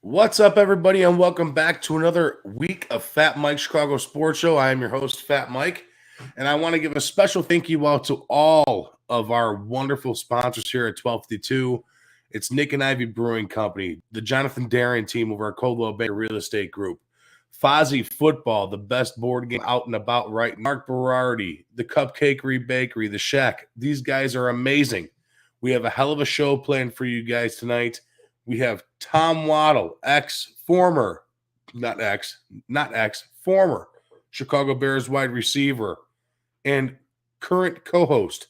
What's up, everybody, and welcome back to another week of FatMike Chicago Sports Show. I am your host, FatMike, and I want to give a special thank you out to all of our wonderful sponsors here at 1252. It's Nick and Ivy Brewing Company, the Jonathan Darren team of our Coldwell Bay Real Estate Group, Fozzie Football, the best board game out and about right now, Mark Berardi, the Cupcakery Bakery, the Shack. These guys are amazing. We have a hell of a show planned for you guys tonight. We have Tom Waddle, former Chicago Bears wide receiver and current co-host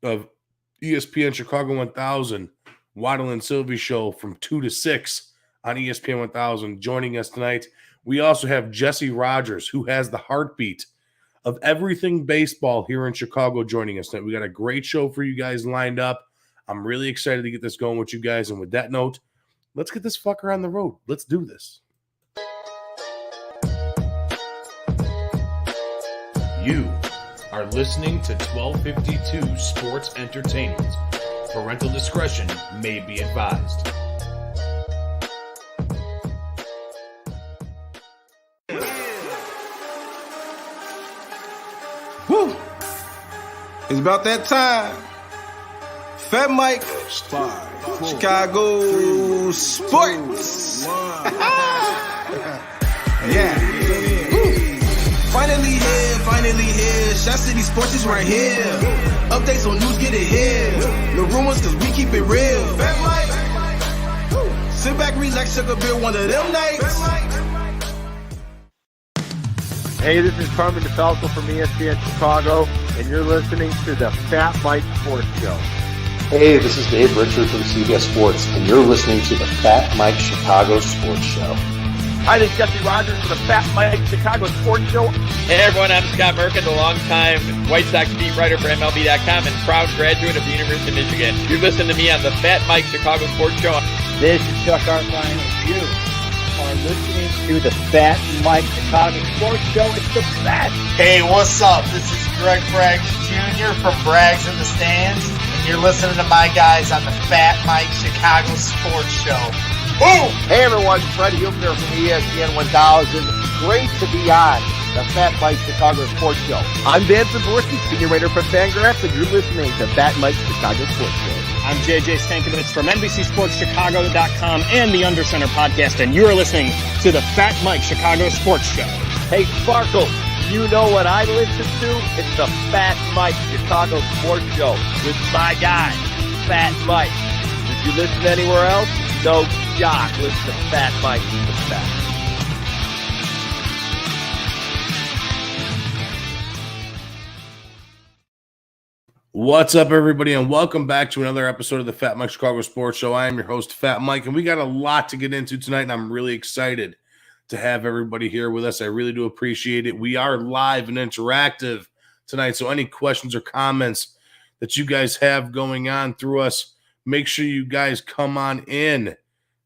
of ESPN Chicago 1000, Waddle and Silvy show from 2 to 6 on ESPN 1000, joining us tonight. We also have Jesse Rogers, who has the heartbeat of everything baseball here in Chicago, joining us tonight. We got a great show for you guys lined up. I'm really excited to get this going with you guys. And with that note, let's get this fucker on the road. Let's do this. You are listening to 1252 Sports Entertainment. Parental discretion may be advised. Woo! It's about that time. FatMike Chicago Sports. Yeah. Finally here. Shot City Sports is right here. Updates on news, get it here. No rumors, cause we keep it real. FatMike. Sit back, relax, sugar beer one of them nights. Hey, this is Carmen DeFalco from ESPN Chicago, and you're listening to the FatMike Sports Show. Hey, this is Dave Richard from CBS Sports, and you're listening to the FatMike Chicago Sports Show. Hi, this is Jesse Rogers for the FatMike Chicago Sports Show. Hey everyone, I'm Scott Merkin, the longtime White Sox beat writer for MLB.com and proud graduate of the University of Michigan. You're listening to me on the FatMike Chicago Sports Show. This is Chuck Arfine, and you are listening to the FatMike Chicago Sports Show. It's the best. Hey, what's up? This is Greg Braggs Jr. from Braggs in the Stands, and you're listening to my guys on the FatMike Chicago Sports Show. Boom! Hey everyone, Freddie Huebner from ESPN 1000. Great to be on the FatMike Chicago Sports Show. I'm Dan Zaborski, senior writer for Fangraphs, and you're listening to FatMike Chicago Sports Show. I'm JJ Stankovich from NBCSportsChicago.com and the Undercenter podcast, and you're listening to the FatMike Chicago Sports Show. Hey Sparkle, you know what I listen to? It's the FatMike Chicago Sports Show with my guy, Fat Mike. If you listen anywhere else, no jock. Listen to Fat Mike, the best. What's up, everybody, and welcome back to another episode of the FatMike Chicago Sports Show. I am your host, Fat Mike, and we got a lot to get into tonight, and I'm really excited to have everybody here with us. I really do appreciate it. We are live and interactive tonight, so any questions or comments that you guys have going on through us, make sure you guys come on in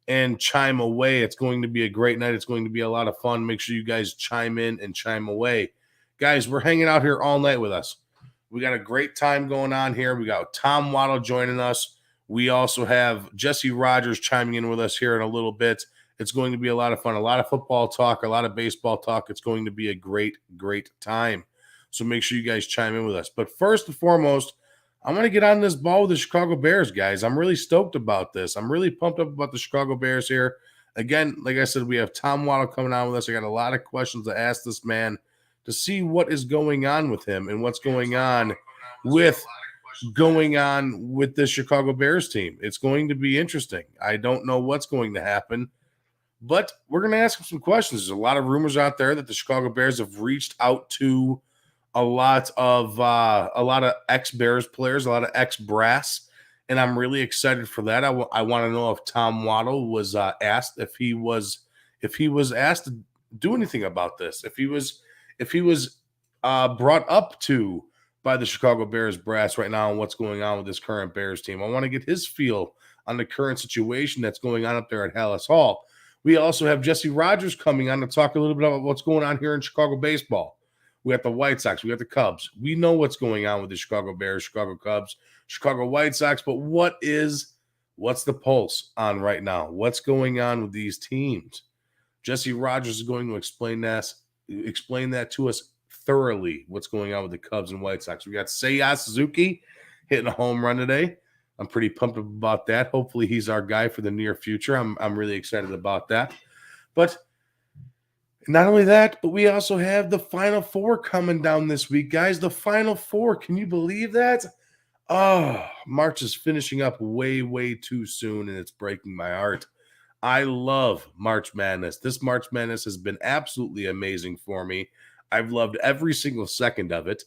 and chime away. It's going to be a great night. It's going to be a lot of fun. Make sure you guys chime in and chime away. Guys, we're hanging out here all night with us. We got a great time going on here. We got Tom Waddle joining us. We also have Jesse Rogers chiming in with us here in a little bit. It's going to be a lot of fun, a lot of football talk, a lot of baseball talk. It's going to be a great, great time. So make sure you guys chime in with us. But first and foremost, I'm going to get on this ball with the Chicago Bears, guys. I'm really stoked about this. I'm really pumped up about the Chicago Bears here. Again, like I said, we have Tom Waddle coming on with us. I got a lot of questions to ask this man to see what is going on with him and what's going on with this Chicago Bears team. It's going to be interesting. I don't know what's going to happen, but we're going to ask him some questions. There's a lot of rumors out there that the Chicago Bears have reached out to a lot of ex-Bears players, a lot of ex-brass, and I'm really excited for that. I want to know if Tom Waddle was asked if he was asked to do anything about this, if he was brought up to by the Chicago Bears brass right now and what's going on with this current Bears team. I want to get his feel on the current situation that's going on up there at Hallis Hall. We also have Jesse Rogers coming on to talk a little bit about what's going on here in Chicago baseball. We got the White Sox. We got the Cubs. We know what's going on with the Chicago Bears, Chicago Cubs, Chicago White Sox, but what is What's the pulse on right now? What's going on with these teams? Jesse Rogers is going to explain that to us thoroughly, what's going on with the Cubs and White Sox. We got Seiya Suzuki hitting a home run today. I'm pretty pumped up about that. Hopefully he's our guy for the near future. I'm really excited about that. But not only that, but we also have the Final Four coming down this week, guys. The Final Four. Can you believe that? Oh, March is finishing up way, way too soon, and it's breaking my heart. I love March Madness. This March Madness has been absolutely amazing for me. I've loved every single second of it.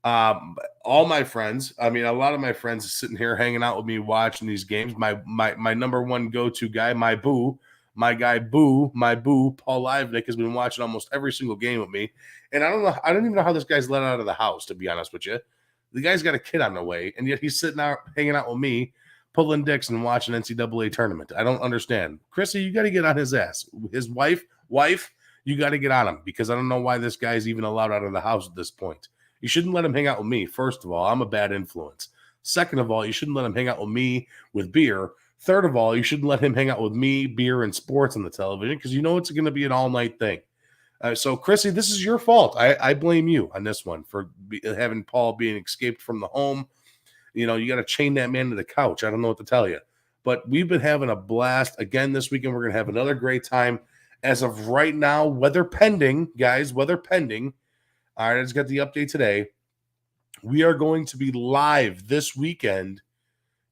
All my friends, a lot of my friends are sitting here hanging out with me watching these games. My number one go-to guy, my boo, Paul Livenick, has been watching almost every single game with me. And I don't even know how this guy's let out of the house, to be honest with you. The guy's got a kid on the way, and yet he's sitting out hanging out with me, pulling dicks and watching NCAA tournament. I don't understand. Chrissy, you got to get on his ass. His wife, you got to get on him, because I don't know why this guy's even allowed out of the house at this point. You shouldn't let him hang out with me. First of all, I'm a bad influence. Second of all, you shouldn't let him hang out with me with beer. Third of all, you shouldn't let him hang out with me, beer, and sports on the television, because you know it's going to be an all-night thing. So, Chrissy, this is your fault. I blame you on this one for having Paul being escaped from the home. You got to chain that man to the couch. I don't know what to tell you. But we've been having a blast. Again, this weekend, we're going to have another great time. As of right now, weather pending, guys, weather pending. All right, I just got the update today. We are going to be live this weekend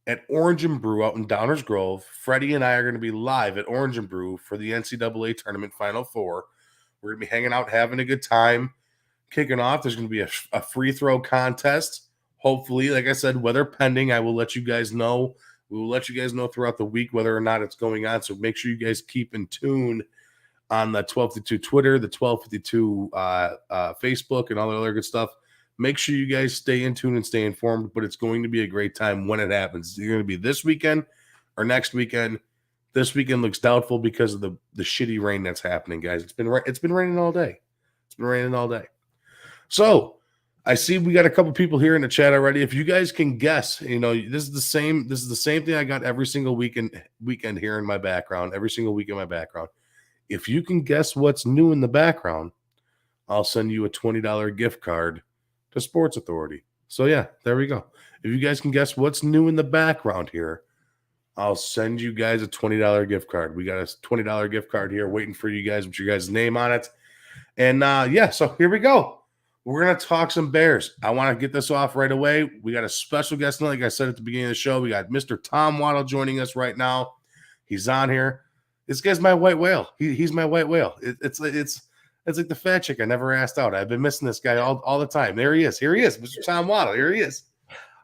at Orange and Brew out in Downers Grove. Freddie and I are going to be live at Orange and Brew for the NCAA Tournament Final Four. We're going to be hanging out, having a good time, kicking off. There's going to be a free throw contest. Hopefully, like I said, weather pending. I will let you guys know. We will let you guys know throughout the week whether or not it's going on. So make sure you guys keep in tune on the 1252 Twitter, the 1252 Facebook, and all the other good stuff. Make sure you guys stay in tune and stay informed, but it's going to be a great time when it happens. It's going to be this weekend or next weekend. This weekend looks doubtful because of the shitty rain that's happening, guys. It's been raining all day. So I see we got a couple people here in the chat already. If you guys can guess, this is the same thing I got every single weekend here in my background, every single week in my background. If you can guess what's new in the background, I'll send you a $20 gift card to Sports Authority. So yeah, there we go. If you guys can guess what's new in the background here, I'll send you guys a $20 gift card. We got a $20 gift card here waiting for you guys with your guys' name on it. And so here we go. We're going to talk some Bears. I want to get this off right away. We got a special guest, like I said at the beginning of the show. We got Mr. Tom Waddle joining us right now. He's on here. This guy's my white whale. He's my white whale. It's like the fat chick I never asked out. I've been missing this guy all the time. There he is. Here he is, Mr. Tom Waddle. Here he is.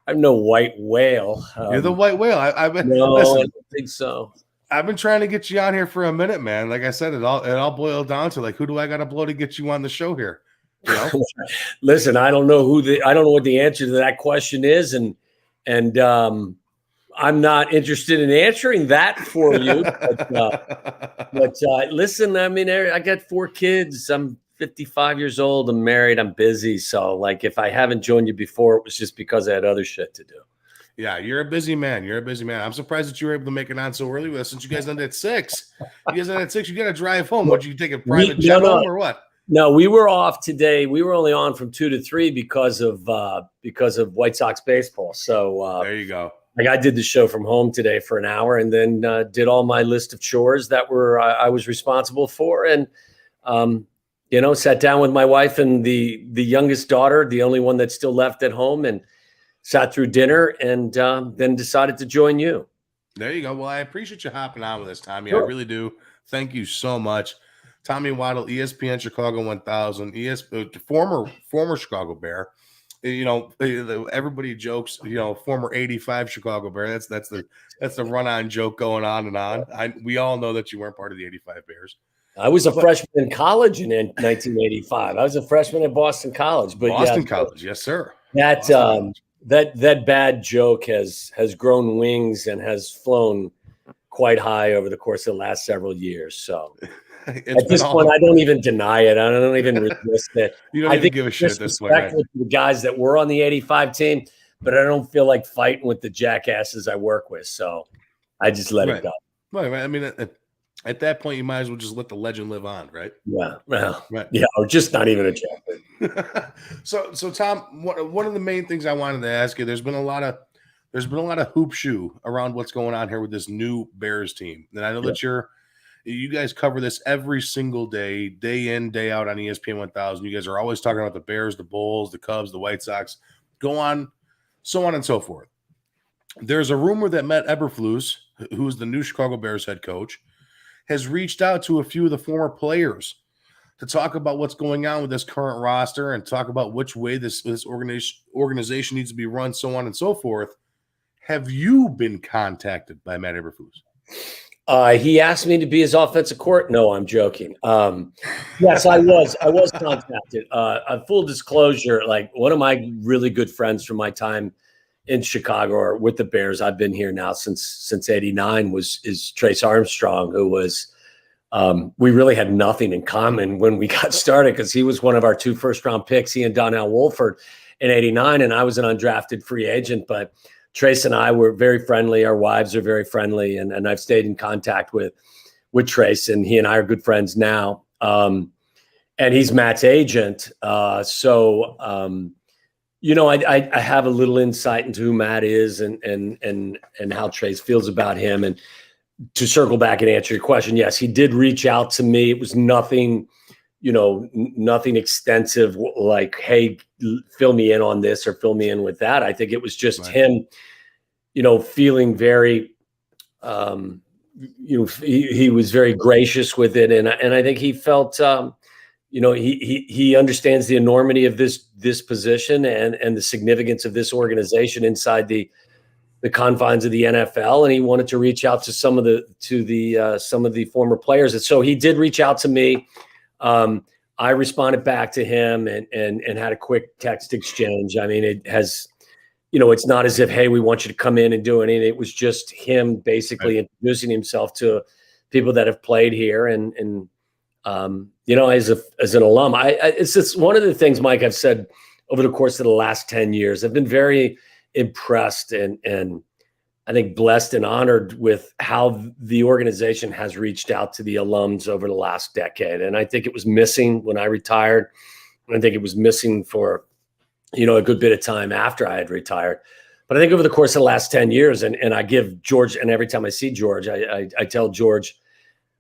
I'm no white whale. You're the white whale. I've been. No, listen, I don't think so. I've been trying to get you on here for a minute, man. Like I said, it all boiled down to who do I got to blow to get you on the show here? Listen, I don't know what the answer to that question is, and I'm not interested in answering that for you. But listen, I got 4 kids. I'm 55 years old. I'm married. I'm busy. So if I haven't joined you before, it was just because I had other shit to do. Yeah, you're a busy man. I'm surprised that you were able to make it on so early with us, since you guys ended at 6. You got to drive home. What, you take a private jet home or what? No, we were off today. We were only on from 2 to 3 because of White Sox baseball. So there you go. I did the show from home today for an hour, and then did all my list of chores that I was responsible for, and sat down with my wife and the youngest daughter, the only one that's still left at home, and sat through dinner, and then decided to join you. There you go. Well, I appreciate you hopping on with us, Tommy. Sure. I really do. Thank you so much. Tommy Waddle, ESPN Chicago 1000, former Chicago Bear. Everybody jokes, former 85 Chicago Bear. That's the run-on joke going on and on. We all know that you weren't part of the 85 Bears. I was a freshman in college in 1985. I was a freshman at Boston College. But Boston College, yes, sir. That bad joke has grown wings and has flown quite high over the course of the last several years. So at this point, I don't even deny it. I don't even resist it. You don't even give a shit at this point. Right? The guys that were on the 85 team, but I don't feel like fighting with the jackasses I work with. So I just let Right. it go. Right. I mean, at that point, you might as well just let the legend live on, right? Yeah. Well, Right. yeah, or just not even a champion. So Tom, one of the main things I wanted to ask you, there's been a lot of hoop shoe around what's going on here with this new Bears team. And I know that you guys cover this every single day, day in, day out on ESPN 1000. You guys are always talking about the Bears, the Bulls, the Cubs, the White Sox, so on and so forth. There's a rumor that Matt Eberflus, who is the new Chicago Bears head coach, has reached out to a few of the former players to talk about what's going on with this current roster and talk about which way this organization needs to be run, so on and so forth. Have you been contacted by Matt Eberflus? He asked me to be his offensive court. No, I'm joking. Yes, I was contacted. Full disclosure, like one of my really good friends from my time in Chicago or with the Bears, I've been here now since '89, is Trace Armstrong, who was we really had nothing in common when we got started because he was one of our 2 first-round picks, he and Donnell Wolford in '89, and I was an undrafted free agent. But Trace and I were very friendly. Our wives are very friendly, and I've stayed in contact with Trace, and he and I are good friends now. And he's Matt's agent. I have a little insight into who Matt is and how Trace feels about him. And to circle back and answer your question, yes, he did reach out to me. It was nothing, nothing extensive, like, hey, fill me in on this or fill me in with that. I think it was just him, feeling very, he was very gracious with it. And I think he felt, he understands the enormity of this position and the significance of this organization inside the confines of the NFL, and he wanted to reach out to some of the former players. And so he did reach out to me. I responded back to him and had a quick text exchange. I mean, it has, it's not as if, hey, we want you to come in and do anything. It was just him basically introducing himself to people that have played here and as an alum. It's just one of the things, Mike, I've said over the course of the last 10 years. I've been very impressed and I think blessed and honored with how the organization has reached out to the alums over the last decade. And I think it was missing when I retired. I think it was missing for, a good bit of time after I had retired. But I think over the course of the last 10 years, and I give George, and every time I see George, I tell George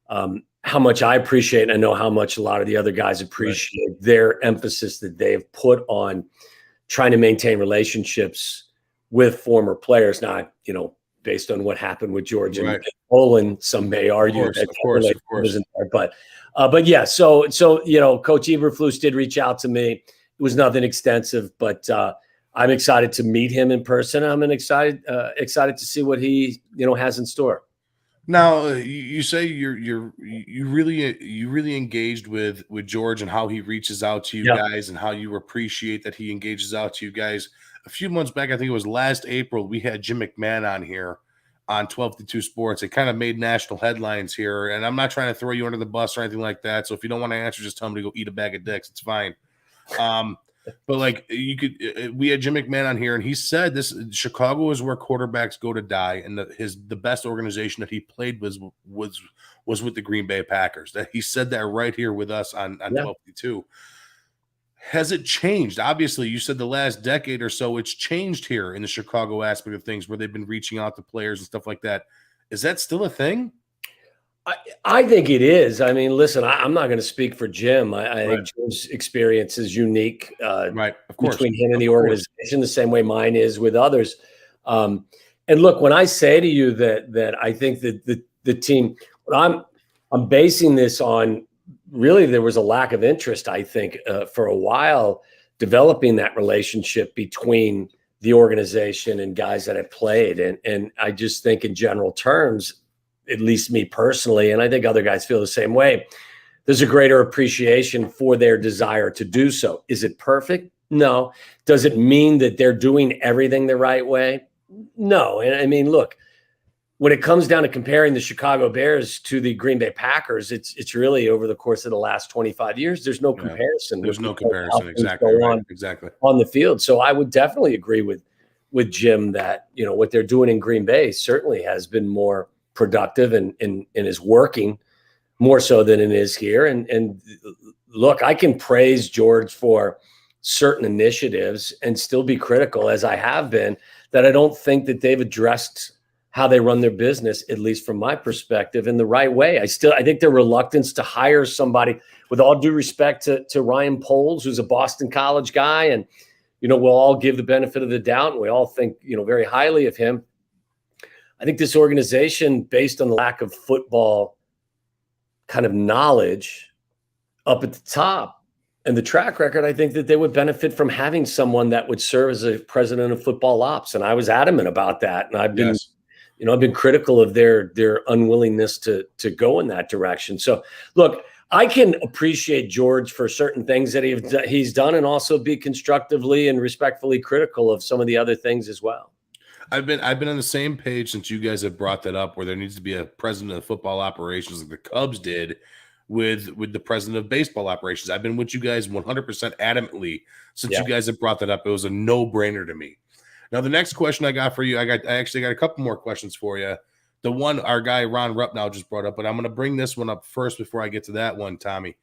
how much I appreciate, and I know how much a lot of the other guys appreciate their emphasis that they have put on trying to maintain relationships with former players. Now, based on what happened with George and Olin, some may argue of course. But yeah, so Coach Eberflus did reach out to me. It was nothing extensive, but I'm excited to meet him in person. I'm excited to see what he has in store. Now, you say you really engaged with George and how he reaches out to you guys and how you appreciate that he engages out to you guys. A few months back, I think it was last April, we had Jim McMahon on here on 1252 Sports. It kind of made national headlines here, and I'm not trying to throw you under the bus or anything like that. So if you don't want to answer, just tell me to go eat a bag of dicks. It's fine. But like we had Jim McMahon on here, and he said this: Chicago is where quarterbacks go to die, and the best organization that he played was with the Green Bay Packers. That he said that right here with us on 1252. Has it changed? Obviously, you said the last decade or so, it's changed here in the Chicago aspect of things, where they've been reaching out to players and stuff like that. Is that still a thing? I think it is. I mean, listen, I'm not going to speak for Jim. I think Jim's experience is unique of course, between him and the organization, the same way mine is with others. And look, when I say to you that I think that the team, I'm basing this on, really there was a lack of interest, I think, for a while, developing that relationship between the organization and guys that have played. And I just think in general terms, at least me personally, and I think other guys feel the same way, there's a greater appreciation for their desire to do so. Is it perfect? No. Does it mean that they're doing everything the right way? No. And I mean, look, when it comes down to comparing the Chicago Bears to the Green Bay Packers, it's really over the course of the last 25 years, there's no comparison. There's no comparison. Exactly. On the field. So I would definitely agree with with Jim that, what they're doing in Green Bay certainly has been more productive and is working more so than it is here. And look, I can praise George for certain initiatives and still be critical, as I have been, that I don't think that they've addressed how they run their business, at least from my perspective, in the right way. I think their reluctance to hire somebody, with all due respect to Ryan Poles, who's a Boston College guy, and we'll all give the benefit of the doubt, and we all think very highly of him. I think this organization, based on the lack of football kind of knowledge up at the top and the track record, I think that they would benefit from having someone that would serve as a president of football ops. And I was adamant about that. And I've been, I've been critical of their unwillingness to go in that direction. So look, I can appreciate George for certain things that he's done, and also be constructively and respectfully critical of some of the other things as well. I've been on the same page since you guys have brought that up, where there needs to be a president of football operations like the Cubs did with the president of baseball operations. I've been with you guys 100% adamantly since you guys have brought that up. It was a no-brainer to me. Now, the next question I got for you, I actually got a couple more questions for you. The one our guy Ron Rupp just brought up, but I'm going to bring this one up first before I get to that one, Tommy.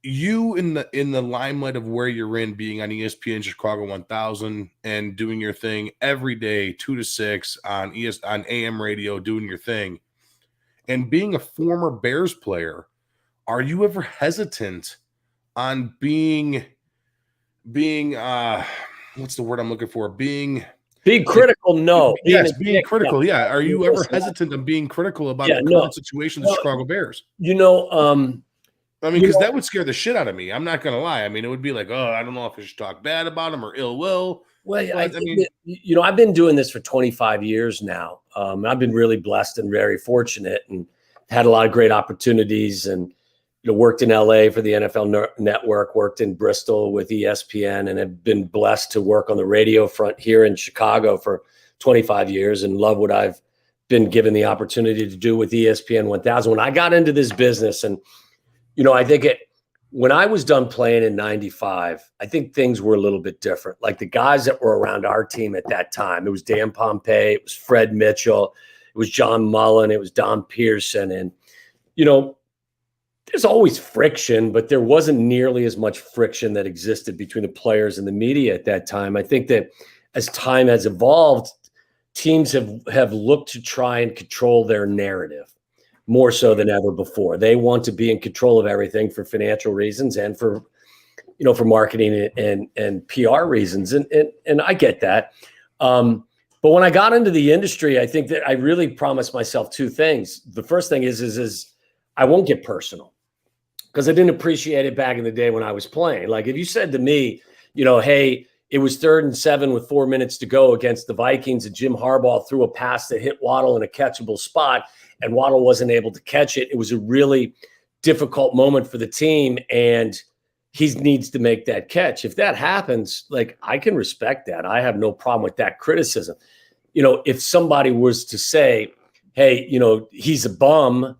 You in the limelight of where you're in, being on ESPN Chicago 1000 and doing your thing every day, 2 to 6 on AM radio, doing your thing, and being a former Bears player, are you ever hesitant on being what's the word I'm looking for? Being critical? No. Yes, being critical. Yeah. Are you ever hesitant on being critical about the current situation of the Chicago Bears? Because that would scare the shit out of me. I'm not going to lie. I mean, it would be like, oh, I don't know if I should talk bad about him or ill will. Well, I've been doing this for 25 years now. I've been really blessed and very fortunate, and had a lot of great opportunities, and worked in LA for the NFL Network, worked in Bristol with ESPN, and have been blessed to work on the radio front here in Chicago for 25 years, and love what I've been given the opportunity to do with ESPN 1000. When I got into this business, and I think when I was done playing in 95, I think things were a little bit different. Like the guys that were around our team at that time, it was Dan Pompei, it was Fred Mitchell, it was John Mullen, it was Don Pearson. And, there's always friction, but there wasn't nearly as much friction that existed between the players and the media at that time. I think that as time has evolved, teams have looked to try and control their narrative more so than ever before. They want to be in control of everything for financial reasons and for marketing and PR reasons. And I get that. But when I got into the industry, I think that I really promised myself two things. The first thing is I won't get personal, because I didn't appreciate it back in the day when I was playing. Like if you said to me, hey, it was 3rd and 7 with 4 minutes to go against the Vikings, and Jim Harbaugh threw a pass that hit Waddle in a catchable spot, and Waddle wasn't able to catch it. It was a really difficult moment for the team, and he needs to make that catch. If that happens, like, I can respect that. I have no problem with that criticism. If somebody was to say, hey, he's a bum,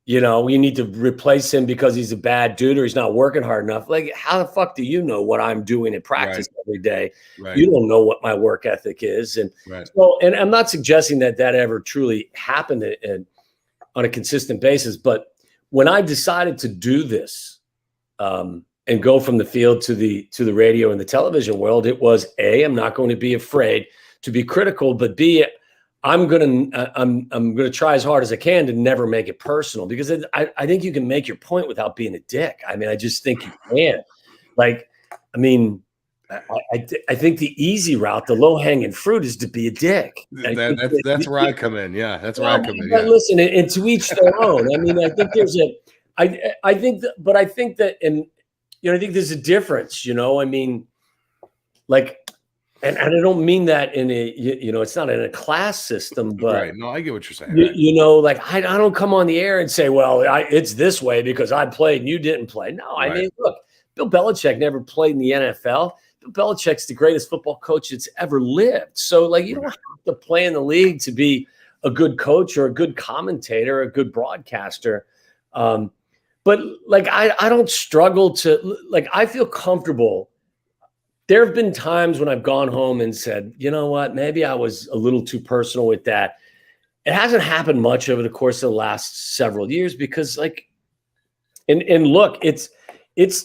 we need to replace him because he's a bad dude or he's not working hard enough. Like, how the fuck do you know what I'm doing in practice every day? Right. You don't know what my work ethic is. And so, and I'm not suggesting that ever truly happened on a consistent basis. But when I decided to do this and go from the field to the radio and the television world, it was I'm not going to be afraid to be critical, but B, I'm gonna try as hard as I can to never make it personal, because I think you can make your point without being a dick. I mean, I just think you can. Like, I mean, I think the easy route, the low hanging fruit, is to be a dick. That's where I come in. Yeah, that's where I come in. But listen, and to each their own. I mean, I think there's I think that, and I think there's a difference. I mean, like. And I don't mean that in a, it's not in a class system, but right. No, I get what you're saying. Like I don't come on the air and say, well, it's this way because I played and you didn't play. No, I mean, look, Bill Belichick never played in the NFL. Bill Belichick's the greatest football coach that's ever lived. So, like, you don't have to play in the league to be a good coach or a good commentator, a good broadcaster. But like, I don't struggle to, like, I feel comfortable there have been times when I've gone home and said, you know what, maybe I was a little too personal with that. It hasn't happened much over the course of the last several years because, like, and look, it's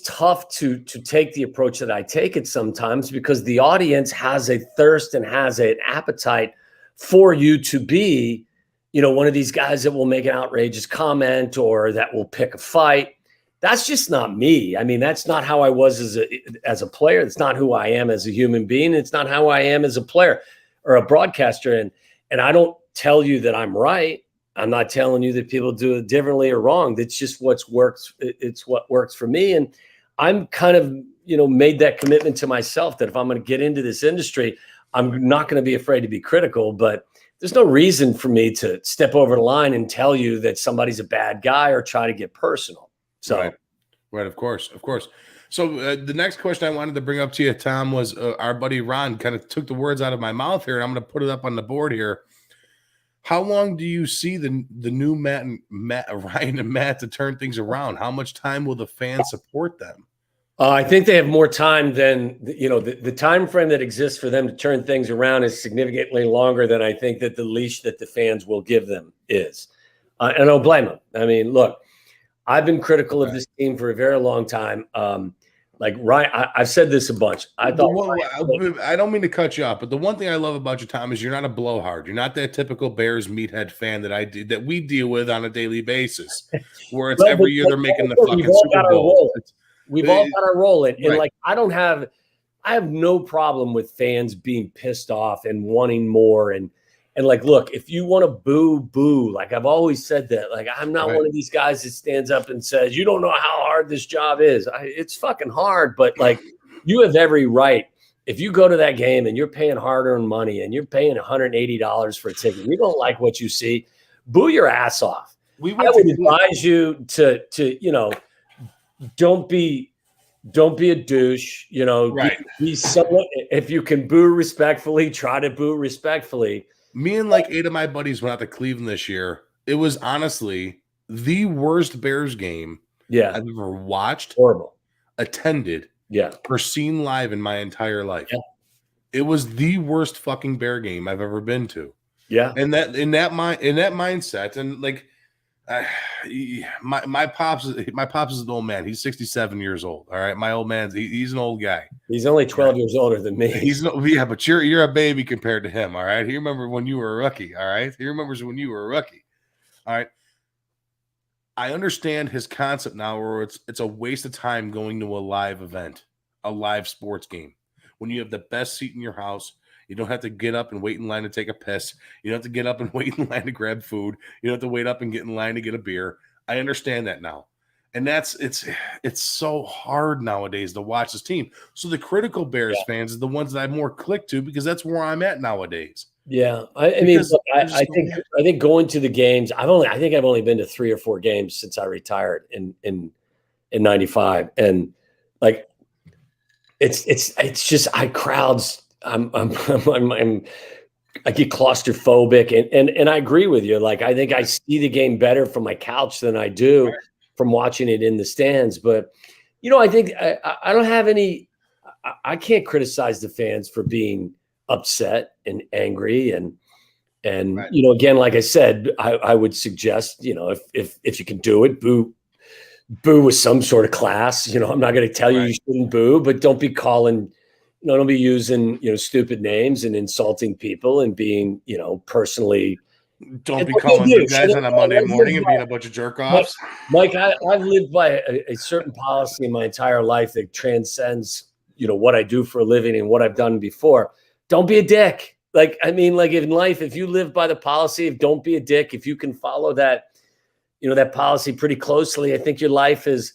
tough to take the approach that I take it sometimes because the audience has a thirst and has an appetite for you to be, one of these guys that will make an outrageous comment or that will pick a fight. That's just not me. I mean, that's not how I was as a player. That's not who I am as a human being. It's not how I am as a player or a broadcaster. And I don't tell you that I'm right. I'm not telling you that people do it differently or wrong. That's just what's works. It's what works for me. And I'm kind of, made that commitment to myself that if I'm going to get into this industry, I'm not going to be afraid to be critical, but there's no reason for me to step over the line and tell you that somebody's a bad guy or try to get personal. So, right. Of course. So the next question I wanted to bring up to you, Tom, was our buddy Ron kind of took the words out of my mouth here, and I'm going to put it up on the board here. How long do you see the new Ryan and Matt to turn things around? How much time will the fans support them? I think they have more time than, the time frame that exists for them to turn things around is significantly longer than I think that the leash that the fans will give them is. And I don't blame them. I mean, look, I've been critical of this team for a very long time. Like Ryan, I've said this a bunch. I don't mean to cut you off, but the one thing I love about you, Tom, is you're not a blowhard. You're not that typical Bears meathead fan that we deal with on a daily basis, where it's every year they're making the fucking Super Bowl. We've all got our role in, and like I have no problem with fans being pissed off and wanting more and like, look, if you want to boo. Like I've always said that. Like I'm not one of these guys that stands up and says, you don't know how hard this job is. It's fucking hard, but like you have every right. If you go to that game and you're paying hard-earned money and you're paying $180 for a ticket, you don't like what you see, boo your ass off. I would advise you to don't be a douche. Be someone. If you can boo respectfully, try to boo respectfully. Me and like 8 of my buddies went out to Cleveland this year. It was honestly the worst Bears game I've ever watched, attended, or seen live in my entire life. Yeah. It was the worst fucking Bear game I've ever been to. Yeah, and that in that mindset, and like my pops is an old man. He's 67 years old. All right, my old man's he's an old guy. He's only 12 years older than me. But you're a baby compared to him. All right, he remembers when you were a rookie. All right, he remembers when you were a rookie. All right, I understand his concept now, where it's a waste of time going to a live event, a live sports game, when you have the best seat in your house. You don't have to get up and wait in line to take a piss. You don't have to get up and wait in line to grab food. You don't have to wait up and get in line to get a beer. I understand that now. And it's so hard nowadays to watch this team. So the critical Bears fans are the ones that I more click to, because that's where I'm at nowadays. Yeah. I think going to the games, I think I've only been to 3 or 4 games since I retired in 95. And like, it's just, crowds, I get claustrophobic, and I agree with you. Like, I think I see the game better from my couch than I do from watching it in the stands. But, I think I don't have any, I can't criticize the fans for being upset and angry. And again, like I said, I would suggest, if you can do it, boo with some sort of class. I'm not going to tell you shouldn't boo, but don't be calling, don't be using, stupid names and insulting people and being, personally. Don't be calling the guys on a Monday morning and being a bunch of jerk offs. Mike, I've lived by a certain policy in my entire life that transcends, what I do for a living and what I've done before. Don't be a dick. Like in life, if you live by the policy of don't be a dick, if you can follow that, that policy pretty closely, I think your life is,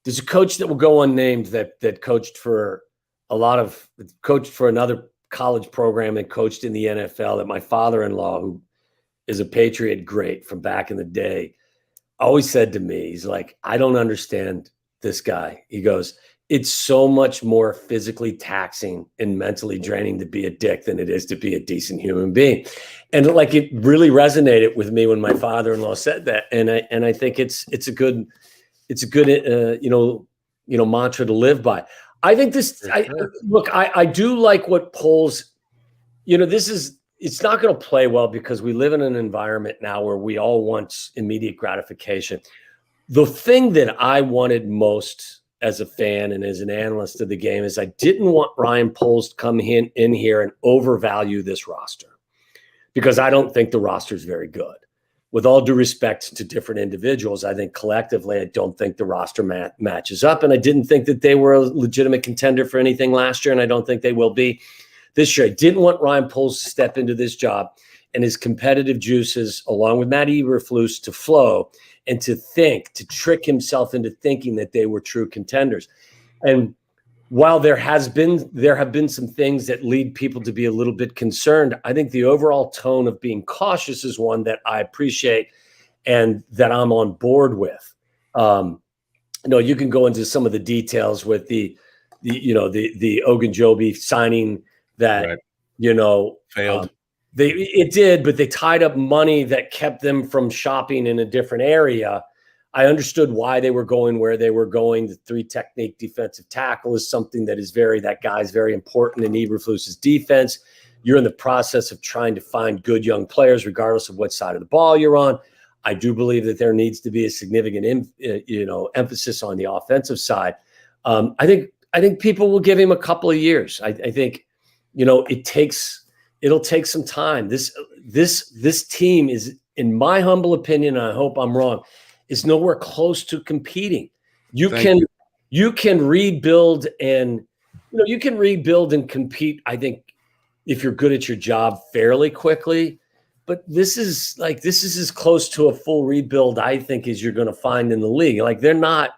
there's a coach that will go unnamed that coached for another college program and coached in the NFL, that my father-in-law, who is a Patriot great from back in the day, always said to me, he's like, I don't understand this guy. He goes, it's so much more physically taxing and mentally draining to be a dick than it is to be a decent human being. And like, it really resonated with me when my father-in-law said that. And I think it's a good mantra to live by. I think this. I do like what polls. It's not going to play well because we live in an environment now where we all want immediate gratification. The thing that I wanted most as a fan and as an analyst of the game is I didn't want Ryan Poles to come in here and overvalue this roster, because I don't think the roster is very good. With all due respect to different individuals, I think collectively, I don't think the roster matches up. And I didn't think that they were a legitimate contender for anything last year, and I don't think they will be this year. I didn't want Ryan Poles to step into this job and his competitive juices, along with Matt Eberflus, to flow and to trick himself into thinking that they were true contenders. And while there have been some things that lead people to be a little bit concerned, I think the overall tone of being cautious is one that I appreciate and that I'm on board with. You can go into some of the details with the Ogunjobi signing that, failed. It did, but they tied up money that kept them from shopping in a different area. I understood why they were going where they were going. The 3-technique defensive tackle is something that guy's very important in Eberflus's defense. You're in the process of trying to find good young players, regardless of what side of the ball you're on. I do believe that there needs to be a significant, emphasis on the offensive side. I think people will give him a couple of years. I think, it'll take some time. This team is, in my humble opinion, and I hope I'm wrong, is nowhere close to competing. You can rebuild and compete, I think, if you're good at your job fairly quickly. But this is as close to a full rebuild, I think, as you're going to find in the league. Like, they're not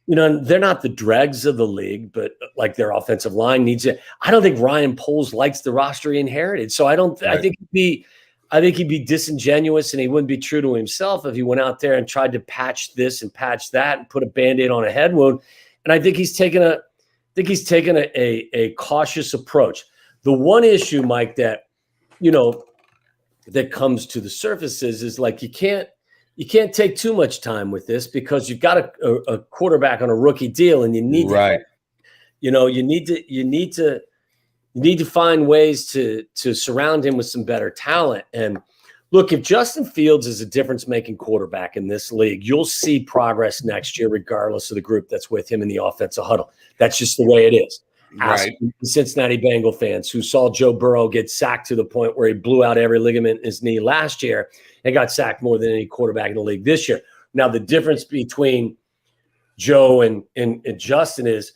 the dregs of the league, but like their offensive line needs it. I don't think Ryan Poles likes the roster he inherited. So I think he'd be disingenuous, and he wouldn't be true to himself if he went out there and tried to patch this and patch that and put a Band-Aid on a head wound. And I think he's taken a cautious approach. The one issue, Mike, that comes to the surface is like, you can't take too much time with this, because you've got a quarterback on a rookie deal, and you need to find ways to surround him with some better talent. And look, if Justin Fields is a difference-making quarterback in this league, you'll see progress next year, regardless of the group that's with him in the offensive huddle. That's just the way it is. Ask the Cincinnati Bengal fans who saw Joe Burrow get sacked to the point where he blew out every ligament in his knee last year and got sacked more than any quarterback in the league this year. Now, the difference between Joe and Justin is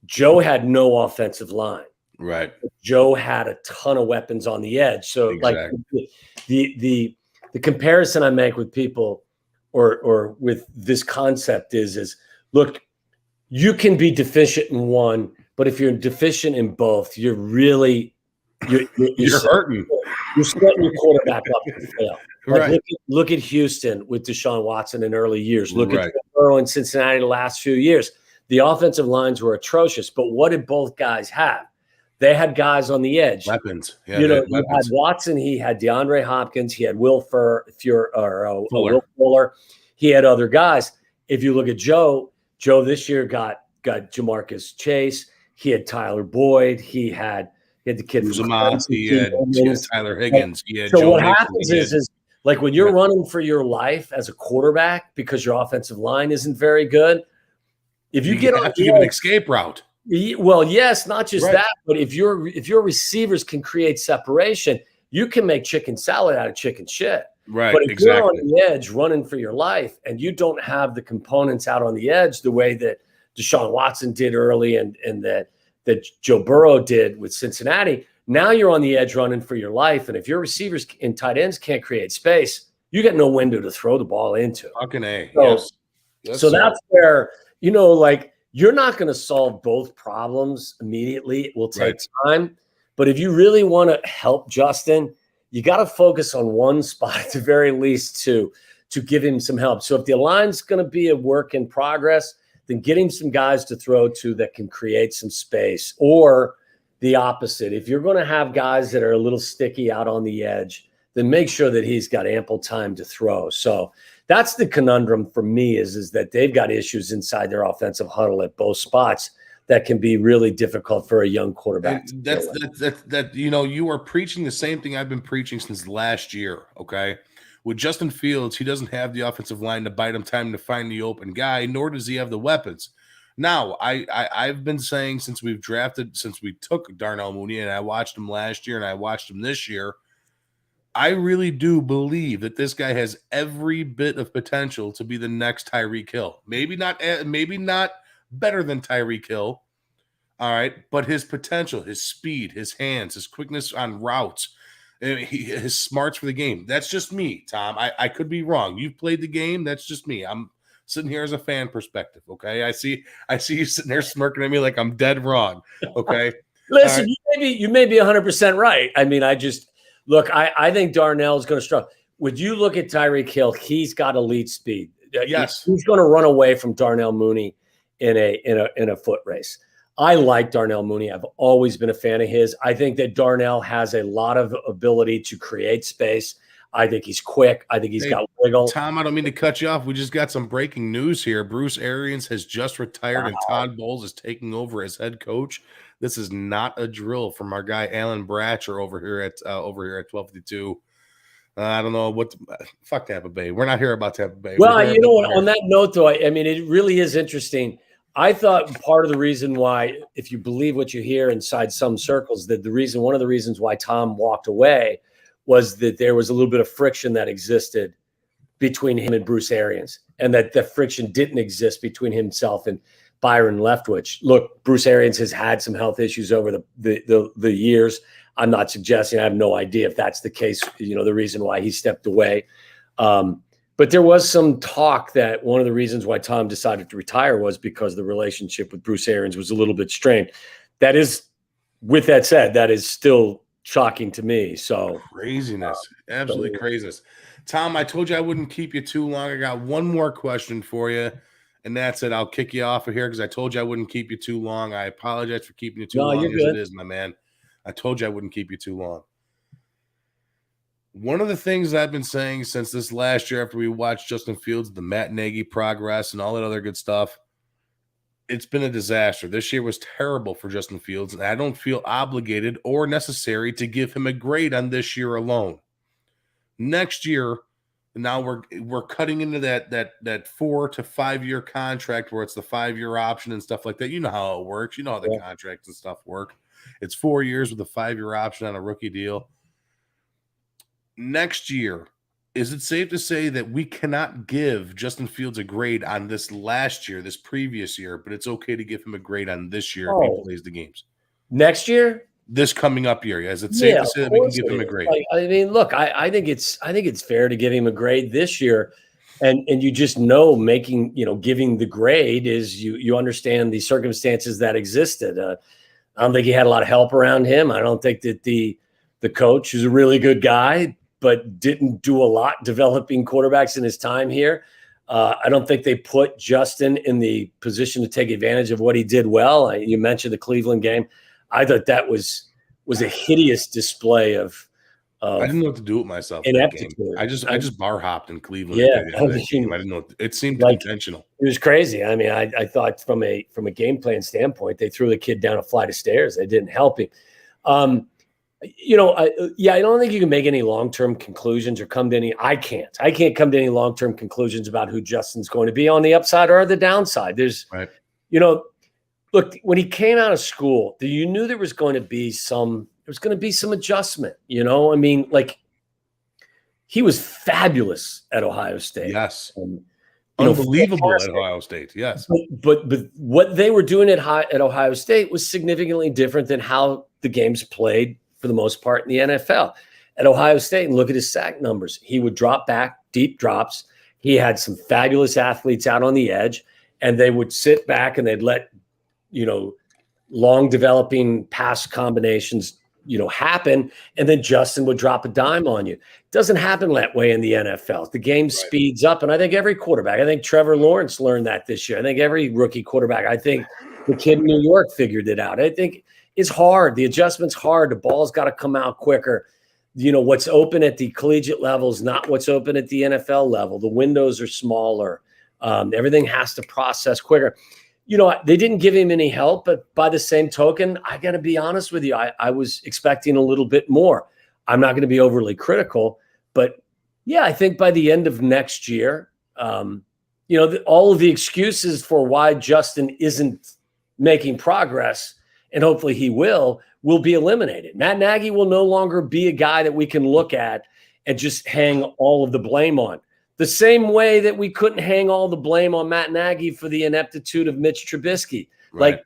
Joe had no offensive line. Right. Joe had a ton of weapons on the edge. So exactly. Like the comparison I make with people or with this concept is look, you can be deficient in one, but if you're deficient in both, you're hurting. You're setting your quarterback up to fail. Like, look at Houston with Deshaun Watson in early years. Look at Burrow in Cincinnati the last few years. The offensive lines were atrocious, but what did both guys have? They had guys on the edge. Weapons. Yeah, you had Watson, he had DeAndre Hopkins, he had Will Fuller. He had other guys. If you look at Joe this year got Jamarcus Chase. He had Tyler Boyd. He had the kid from he had Tyler Higgins. What happens is like when you're running for your life as a quarterback because your offensive line isn't very good, if you get have to give an escape route. Well, yes, not just that, but if your receivers can create separation, you can make chicken salad out of chicken shit. Right. But if you're on the edge running for your life and you don't have the components out on the edge the way that Deshaun Watson did early and that Joe Burrow did with Cincinnati, now you're on the edge running for your life. And if your receivers and tight ends can't create space, you get no window to throw the ball into. Fucking A. So that's where, you're not going to solve both problems immediately. It will take time. But if you really want to help Justin, you got to focus on one spot at the very least to give him some help. So if the line's going to be a work in progress, then get him some guys to throw to that can create some space. Or the opposite. If you're going to have guys that are a little sticky out on the edge, then make sure that he's got ample time to throw. So that's the conundrum for me is that they've got issues inside their offensive huddle at both spots that can be really difficult for a young quarterback. That you are preaching the same thing I've been preaching since last year. Okay, with Justin Fields, he doesn't have the offensive line to bite him time to find the open guy, nor does he have the weapons. Now, I've been saying since we took Darnell Mooney, and I watched him last year and I watched him this year, I really do believe that this guy has every bit of potential to be the next Tyreek Hill. Maybe not better than Tyreek Hill, all right, but his potential, his speed, his hands, his quickness on routes, his smarts for the game. That's just me, Tom. I could be wrong. You've played the game. That's just me. I'm sitting here as a fan perspective, okay? I see you sitting there smirking at me like I'm dead wrong, okay? Listen, right. you may be 100% right. I mean, look, I think Darnell is going to struggle. Would you look at Tyreek Hill? He's got elite speed. Yes. He's going to run away from Darnell Mooney in a foot race. I like Darnell Mooney. I've always been a fan of his. I think that Darnell has a lot of ability to create space. I think he's quick. I think he's got wiggle. Tom, I don't mean to cut you off. We just got some breaking news here. Bruce Arians has just retired, and Todd Bowles is taking over as head coach. This is not a drill from our guy Alan Bratcher over here at 1252. I don't know fuck Tampa Bay. We're not here about Tampa Bay. Well, you know what? On that note, though, I mean, it really is interesting. I thought part of the reason why, if you believe what you hear inside some circles, that one of the reasons why Tom walked away was that there was a little bit of friction that existed between him and Bruce Arians, and that the friction didn't exist between himself and Byron Leftwich. Look, Bruce Arians has had some health issues over the years. I'm not suggesting, I have no idea if that's the case, the reason why he stepped away. But there was some talk that one of the reasons why Tom decided to retire was because the relationship with Bruce Arians was a little bit strained. With that said, that is still shocking to me. So craziness, absolutely craziness. Tom, I told you I wouldn't keep you too long. I got one more question for you, and that's it. I'll kick you off of here because I told you I wouldn't keep you too long. I apologize for keeping you too long as it is, my man. I told you I wouldn't keep you too long. One of the things I've been saying since this last year after we watched Justin Fields, the Matt Nagy progress and all that other good stuff, it's been a disaster. This year was terrible for Justin Fields, and I don't feel obligated or necessary to give him a grade on this year alone. Next year, now we're cutting into that 4 to 5 year contract where it's the 5-year option and stuff like that. You know how it works. You know how the contracts and stuff work. It's 4 years with a 5-year option on a rookie deal. Next year, is it safe to say that we cannot give Justin Fields a grade on this last year, this previous year, but it's okay to give him a grade on this year if he plays the games? Next year? This coming up year. Is it safe to say that we can give him a grade? I mean, look, I think it's fair to give him a grade this year. And you just know giving the grade is you understand the circumstances that existed. I don't think he had a lot of help around him. I don't think that the coach, who's a really good guy, but didn't do a lot developing quarterbacks in his time here. I don't think they put Justin in the position to take advantage of what he did well. You mentioned the Cleveland game. I thought that was a hideous display of I didn't know what to do with myself. I just bar hopped in Cleveland. Yeah, I didn't know. It seemed intentional. It was crazy. I mean, I thought from a game plan standpoint, they threw the kid down a flight of stairs. They didn't help him. I don't think you can make any long-term conclusions or come to any. I can't come to any long-term conclusions about who Justin's going to be on the upside or the downside. Look, when he came out of school, you knew there was going to be some adjustment. I mean, like, he was fabulous at Ohio State. Yes. Unbelievable at Ohio State. Yes. But what they were doing at Ohio State was significantly different than how the game's played for the most part in the NFL. At Ohio State, and look at his sack numbers. He would drop back, deep drops. He had some fabulous athletes out on the edge, and they would sit back and they'd let, long developing pass combinations, happen. And then Justin would drop a dime on you. It doesn't happen that way in the NFL. The game speeds up. And I think every quarterback, I think Trevor Lawrence learned that this year. I think every rookie quarterback, I think the kid in New York figured it out. I think it's hard. The adjustment's hard. The ball's got to come out quicker. What's open at the collegiate level is not what's open at the NFL level. The windows are smaller. Everything has to process quicker. they didn't give him any help, but by the same token, I got to be honest with you. I was expecting a little bit more. I'm not going to be overly critical, but yeah, I think by the end of next year, all of the excuses for why Justin isn't making progress, and hopefully he will be eliminated. Matt Nagy will no longer be a guy that we can look at and just hang all of the blame on. The same way that we couldn't hang all the blame on Matt Nagy for the ineptitude of Mitch Trubisky. Right.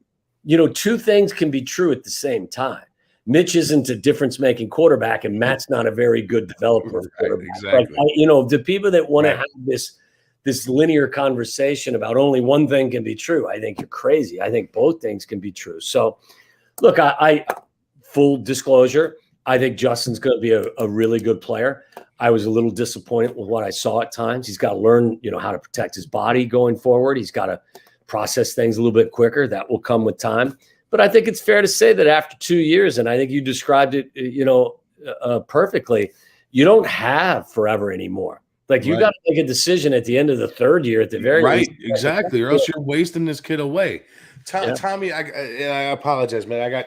Two things can be true at the same time. Mitch isn't a difference-making quarterback, and Matt's not a very good developer of quarterback. Exactly. The people that want to have this linear conversation about only one thing can be true, I think you're crazy. I think both things can be true. So, look, I full disclosure, I think Justin's going to be a really good player. I was a little disappointed with what I saw at times. He's got to learn, how to protect his body going forward. He's got to process things a little bit quicker. That will come with time. But I think it's fair to say that after 2 years, and I think you described it, perfectly, you don't have forever anymore. Like you got to make a decision at the end of the third year, at the very least. Exactly, or else you're wasting this kid away. Tommy, I apologize, man.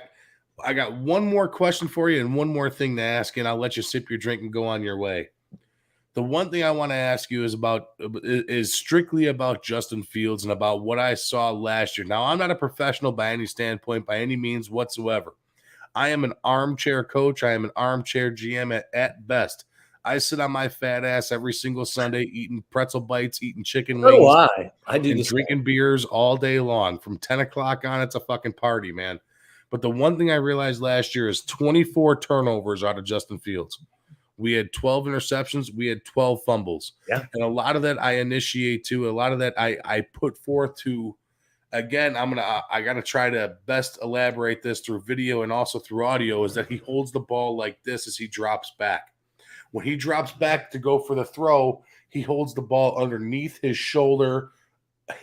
I got one more question for you and one more thing to ask, and I'll let you sip your drink and go on your way. The one thing I want to ask you is strictly about Justin Fields and about what I saw last year. Now, I'm not a professional by any standpoint, by any means whatsoever. I am an armchair coach. I am an armchair GM at best. I sit on my fat ass every single Sunday eating pretzel bites, eating chicken wings. So do I do and drinking beers all day long. From 10 o'clock on, it's a fucking party, man. But the one thing I realized last year is 24 turnovers out of Justin Fields. We had 12 interceptions. We had 12 fumbles. Yeah. And a lot of that I initiate to, a lot of that I put forth to, again, I got to try to best elaborate this through video and also through audio, is that he holds the ball like this as he drops back. When he drops back to go for the throw, he holds the ball underneath his shoulder,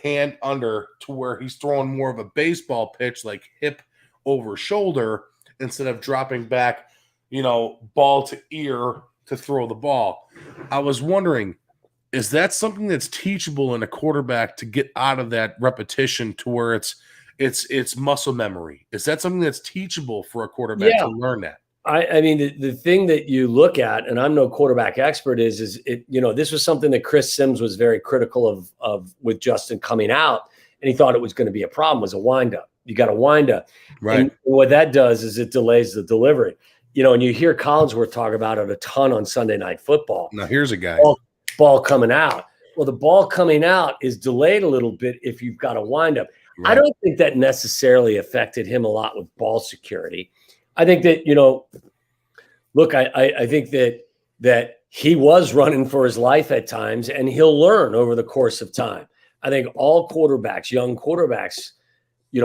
hand under, to where he's throwing more of a baseball pitch, like hip over shoulder, instead of dropping back, ball to ear to throw the ball. I was wondering, is that something that's teachable in a quarterback to get out of that repetition to where it's muscle memory? Is that something that's teachable for a quarterback to learn that? I mean, the thing that you look at, and I'm no quarterback expert, is this was something that Chris Sims was very critical of with Justin coming out, and he thought it was going to be a problem, was a windup. You got to wind up. Right. And what that does is it delays the delivery. And you hear Collinsworth talk about it a ton on Sunday Night Football. Now, here's a guy. Ball coming out. Well, the ball coming out is delayed a little bit if you've got a windup. Right. I don't think that necessarily affected him a lot with ball security. I think that, look, I think that he was running for his life at times, and he'll learn over the course of time. I think all quarterbacks, young quarterbacks,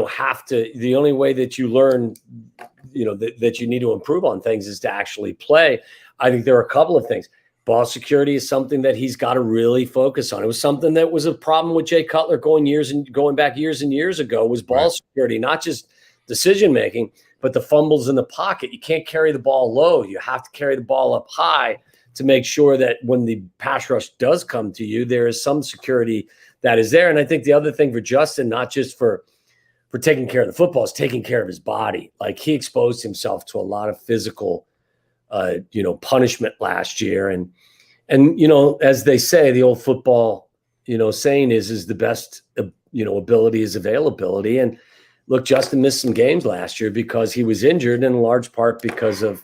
have to, the only way that you learn, that you need to improve on things is to actually play. I think there are a couple of things. Ball security is something that he's got to really focus on. It was something that was a problem with Jay Cutler going back years and years ago, was ball security, not just decision-making, but the fumbles in the pocket. You can't carry the ball low. You have to carry the ball up high to make sure that when the pass rush does come to you, there is some security that is there. And I think the other thing for Justin, not just for taking care of the football, is taking care of his body. Like, he exposed himself to a lot of physical, punishment last year. And as they say, the old football, saying is the best, ability is availability. And look, Justin missed some games last year because he was injured, in large part because of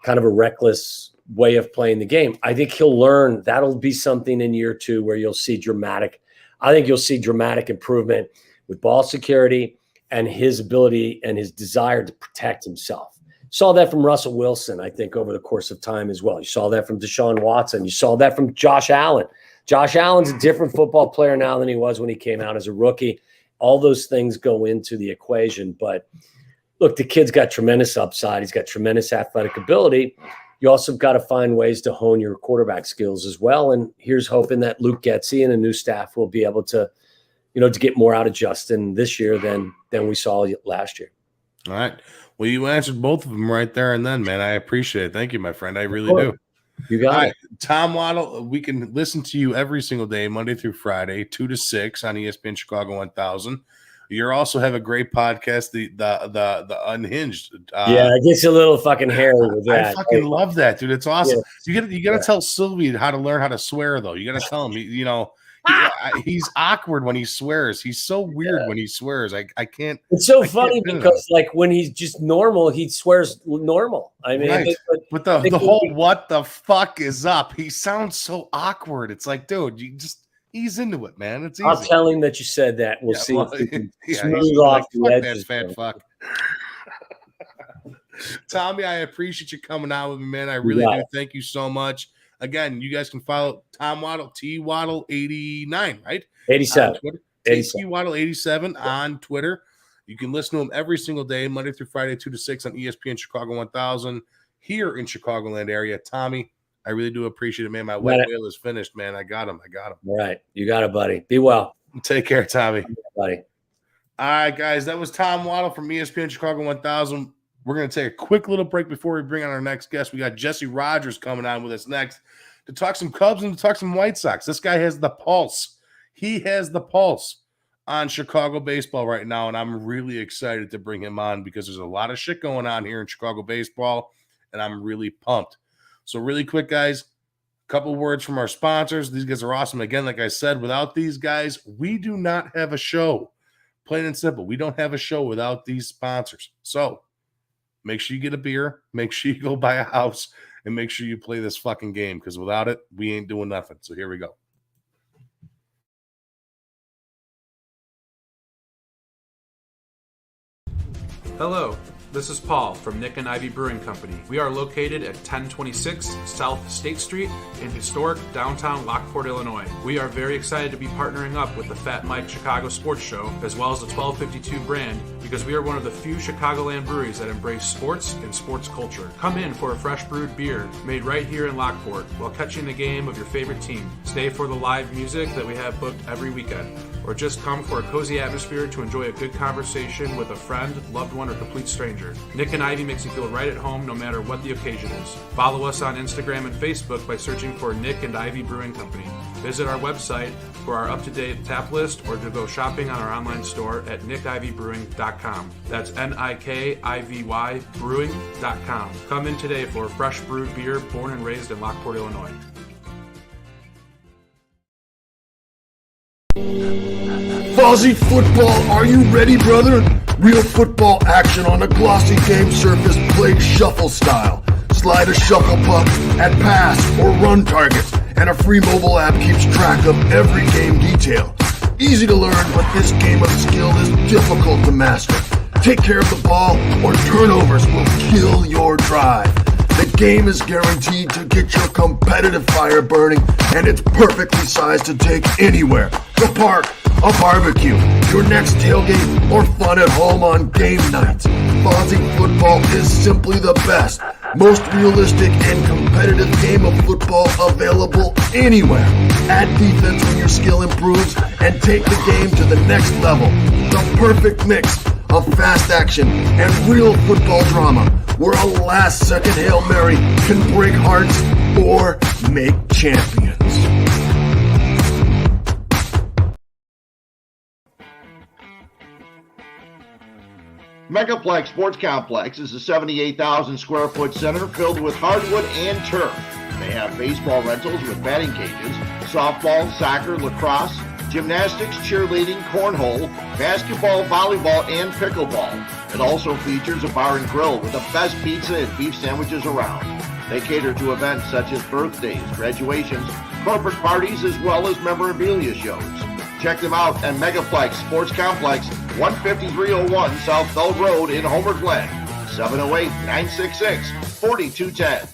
kind of a reckless way of playing the game. I think he'll learn. That'll be something in year 2 where you'll see dramatic improvement with ball security and his ability and his desire to protect himself. Saw that from Russell Wilson, I think, over the course of time as well. You saw that from Deshaun Watson. You saw that from Josh Allen. Josh Allen's a different football player now than he was when he came out as a rookie. All those things go into the equation. But look, the kid's got tremendous upside. He's got tremendous athletic ability. You also got to find ways to hone your quarterback skills as well. And here's hoping that Luke Getsy and a new staff will be able to, to get more out of Justin this year than we saw last year. All right. Well, you answered both of them right there and then, man. I appreciate it. Thank you, my friend. I really do. You got it. Tom Waddle, we can listen to you every single day, Monday through Friday, 2 to 6 on ESPN Chicago 1000. You also have a great podcast, the Unhinged. Yeah, it gets a little fucking hairy with that. I fucking love that, dude. It's awesome. Yeah. You gotta tell Silvy how to learn how to swear, though. You gotta tell him, he's awkward when he swears. He's so weird when he swears. I can't. It's so funny because like when he's just normal, he swears normal. I mean, right. But the whole "what the fuck is up?" He sounds so awkward. It's like, dude, you just ease into it, man. It's easy. I'll tell him that you said that. We'll see. Well, smooth off the edges. Fat fuck. Tommy, I appreciate you coming out with me, man. I really do. Thank you so much. Again, you guys can follow Tom Waddle, T Waddle 89, right? 87. T Waddle 87 on Twitter. You can listen to him every single day, Monday through Friday, 2 to 6 on ESPN Chicago 1000 here in Chicagoland area. Tommy, I really do appreciate it, man. My wet whale is finished, man. I got him. All right. You got it, buddy. Be well. Take care, Tommy. Buddy. All right, guys. That was Tom Waddle from ESPN Chicago 1000. We're going to take a quick little break before we bring on our next guest. We got Jesse Rogers coming on with us next to talk some Cubs and to talk some White Sox. This guy has the pulse. He has the pulse on Chicago baseball right now, and I'm really excited to bring him on because there's a lot of shit going on here in Chicago baseball, and I'm really pumped. So really quick, guys, a couple words from our sponsors. These guys are awesome. Again, like I said, without these guys, we do not have a show. Plain and simple. We don't have a show without these sponsors. So make sure you get a beer, make sure you go buy a house, and make sure you play this fucking game because without it, we ain't doing nothing. So here we go. Hello, this is Paul from Nick and Ivy Brewing Company. We are located at 1026 South State Street in historic downtown Lockport, Illinois. We are very excited to be partnering up with the Fat Mike Chicago Sports Show as well as the 1252 brand because we are one of the few Chicagoland breweries that embrace sports and sports culture. Come in for a fresh brewed beer made right here in Lockport while catching the game of your favorite team. Stay for the live music that we have booked every weekend. Or just come for a cozy atmosphere to enjoy a good conversation with a friend, loved one, or complete stranger. Nick and Ivy makes you feel right at home no matter what the occasion is. Follow us on Instagram and Facebook by searching for Nick and Ivy Brewing Company. Visit our website for our up-to-date tap list or to go shopping on our online store at nickivybrewing.com. That's Nikivy brewing.com. Come in today for a fresh brewed beer born and raised in Lockport, Illinois. Fuzzy football, are you ready, brother? Real football action on a glossy game surface played shuffle style. Slide a shuffle puck at pass or run targets, and a free mobile app keeps track of every game detail. Easy to learn, but this game of skill is difficult to master. Take care of the ball or turnovers will kill your drive. The game is guaranteed to get your competitive fire burning, and it's perfectly sized to take anywhere. The park, a barbecue, your next tailgate, or fun at home on game nights. Fozzie football is simply the best, most realistic and competitive game of football available anywhere. Add defense when your skill improves and take the game to the next level. The perfect mix of fast action and real football drama, where a last-second Hail Mary can break hearts or make champions. Megaplex Sports Complex is a 78,000 square foot center filled with hardwood and turf. They have baseball rentals with batting cages, softball, soccer, lacrosse, gymnastics, cheerleading, cornhole, basketball, volleyball, and pickleball. It also features a bar and grill with the best pizza and beef sandwiches around. They cater to events such as birthdays, graduations, corporate parties, as well as memorabilia shows. Check them out at Megaplex Sports Complex, 15301 South Bell Road in Homer Glen, 708-966-4210.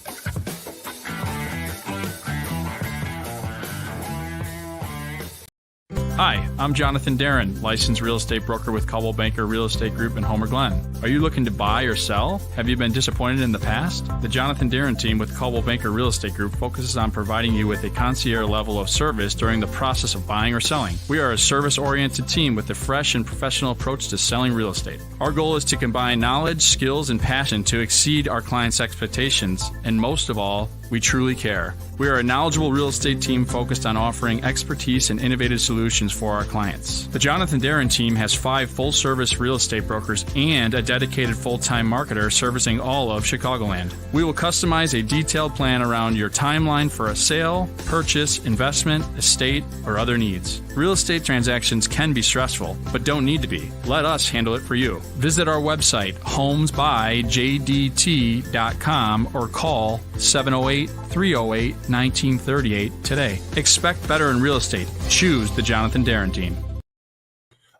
Hi, I'm Jonathan Darren, licensed real estate broker with Coldwell Banker Real Estate Group in Homer Glen. Are you looking to buy or sell? Have you been disappointed in the past? The Jonathan Darren team with Coldwell Banker Real Estate Group focuses on providing you with a concierge level of service during the process of buying or selling. We are a service-oriented team with a fresh and professional approach to selling real estate. Our goal is to combine knowledge, skills, and passion to exceed our clients' expectations, and most of all, we truly care. We are a knowledgeable real estate team focused on offering expertise and innovative solutions for our clients. The Jonathan Darren team has 5 full-service real estate brokers and a dedicated full-time marketer servicing all of Chicagoland. We will customize a detailed plan around your timeline for a sale, purchase, investment, estate, or other needs. Real estate transactions can be stressful, but don't need to be. Let us handle it for you. Visit our website, homesbyjdt.com, or call 708-308-1938 today. Expect better in real estate. Choose the Jonathan Darren team.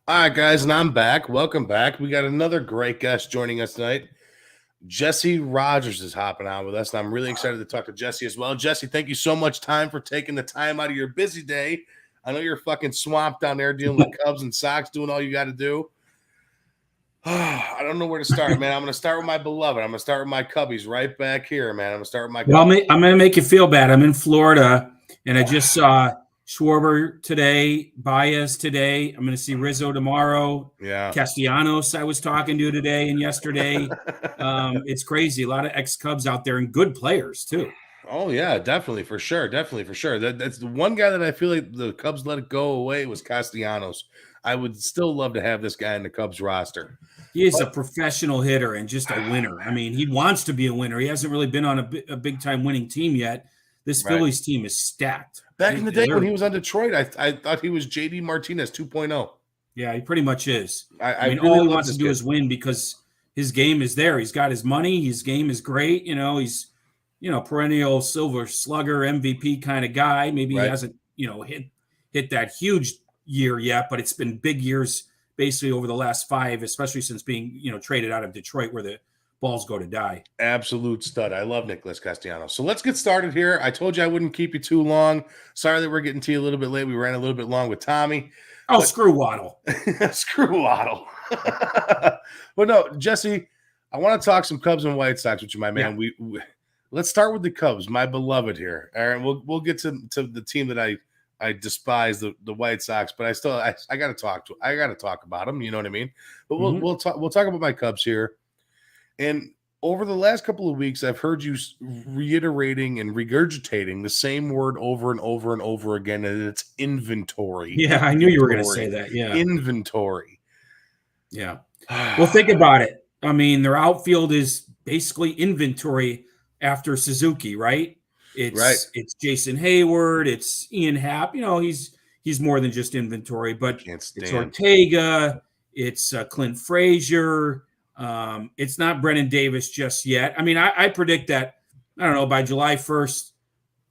All right, guys, and I'm back. Welcome back. We got another great guest joining us tonight. Jesse Rogers is hopping on with us, and I'm really excited to talk to Jesse as well. Jesse, thank you so much for taking the time out of your busy day. I know you're fucking swamped down there dealing with Cubs and Sox, doing all you got to do. I don't know where to start, man. I'm going to start with my beloved. I'm going to start with my Cubbies right back here, man. I'm going to start with my Well, I'm going to make you feel bad. I'm in Florida, and I just saw Schwarber today, Baez today. I'm going to see Rizzo tomorrow. Yeah. Castellanos I was talking to today and yesterday. It's crazy. A lot of ex-Cubs out there and good players, too. Oh, yeah, definitely, for sure. Definitely, for sure. That's the one guy that I feel like the Cubs let it go away was Castellanos. I would still love to have this guy in the Cubs roster. He is a professional hitter and just a winner. I mean, he wants to be a winner. He hasn't really been on a big-time winning team yet. This Phillies team is stacked. Back in the day when he was on Detroit, I thought he was J.D. Martinez 2.0. Yeah, he pretty much is. I mean, really all he wants to do is win because his game is there. He's got his money. His game is great. He's perennial silver slugger MVP kind of guy. Maybe he hasn't, hit that huge year yet, but it's been big years basically over the last 5, especially since being, traded out of Detroit where the balls go to die. Absolute stud. I love Nicholas Castellanos. So let's get started here. I told you I wouldn't keep you too long. Sorry that we're getting to you a little bit late. We ran a little bit long with Tommy. Oh, screw Waddle. Screw Waddle. But no, Jesse, I want to talk some Cubs and White Sox with you, my man. Yeah. We let's start with the Cubs, my beloved here. All right, we'll get to the team that I despise, the White Sox, but I got to talk about them. You know what I mean? But we'll talk about my Cubs here. And over the last couple of weeks, I've heard you reiterating and regurgitating the same word over and over and over again, and it's inventory. Yeah, I knew you were going to say that. Yeah, inventory. Yeah. Well, think about it. I mean, their outfield is basically inventory after Suzuki, right? It's Jason Hayward, it's Ian Happ. He's more than just inventory, but it's Ortega, it's Clint Frazier. It's not Brennan Davis just yet. I mean, I predict that, I don't know, by July 1st,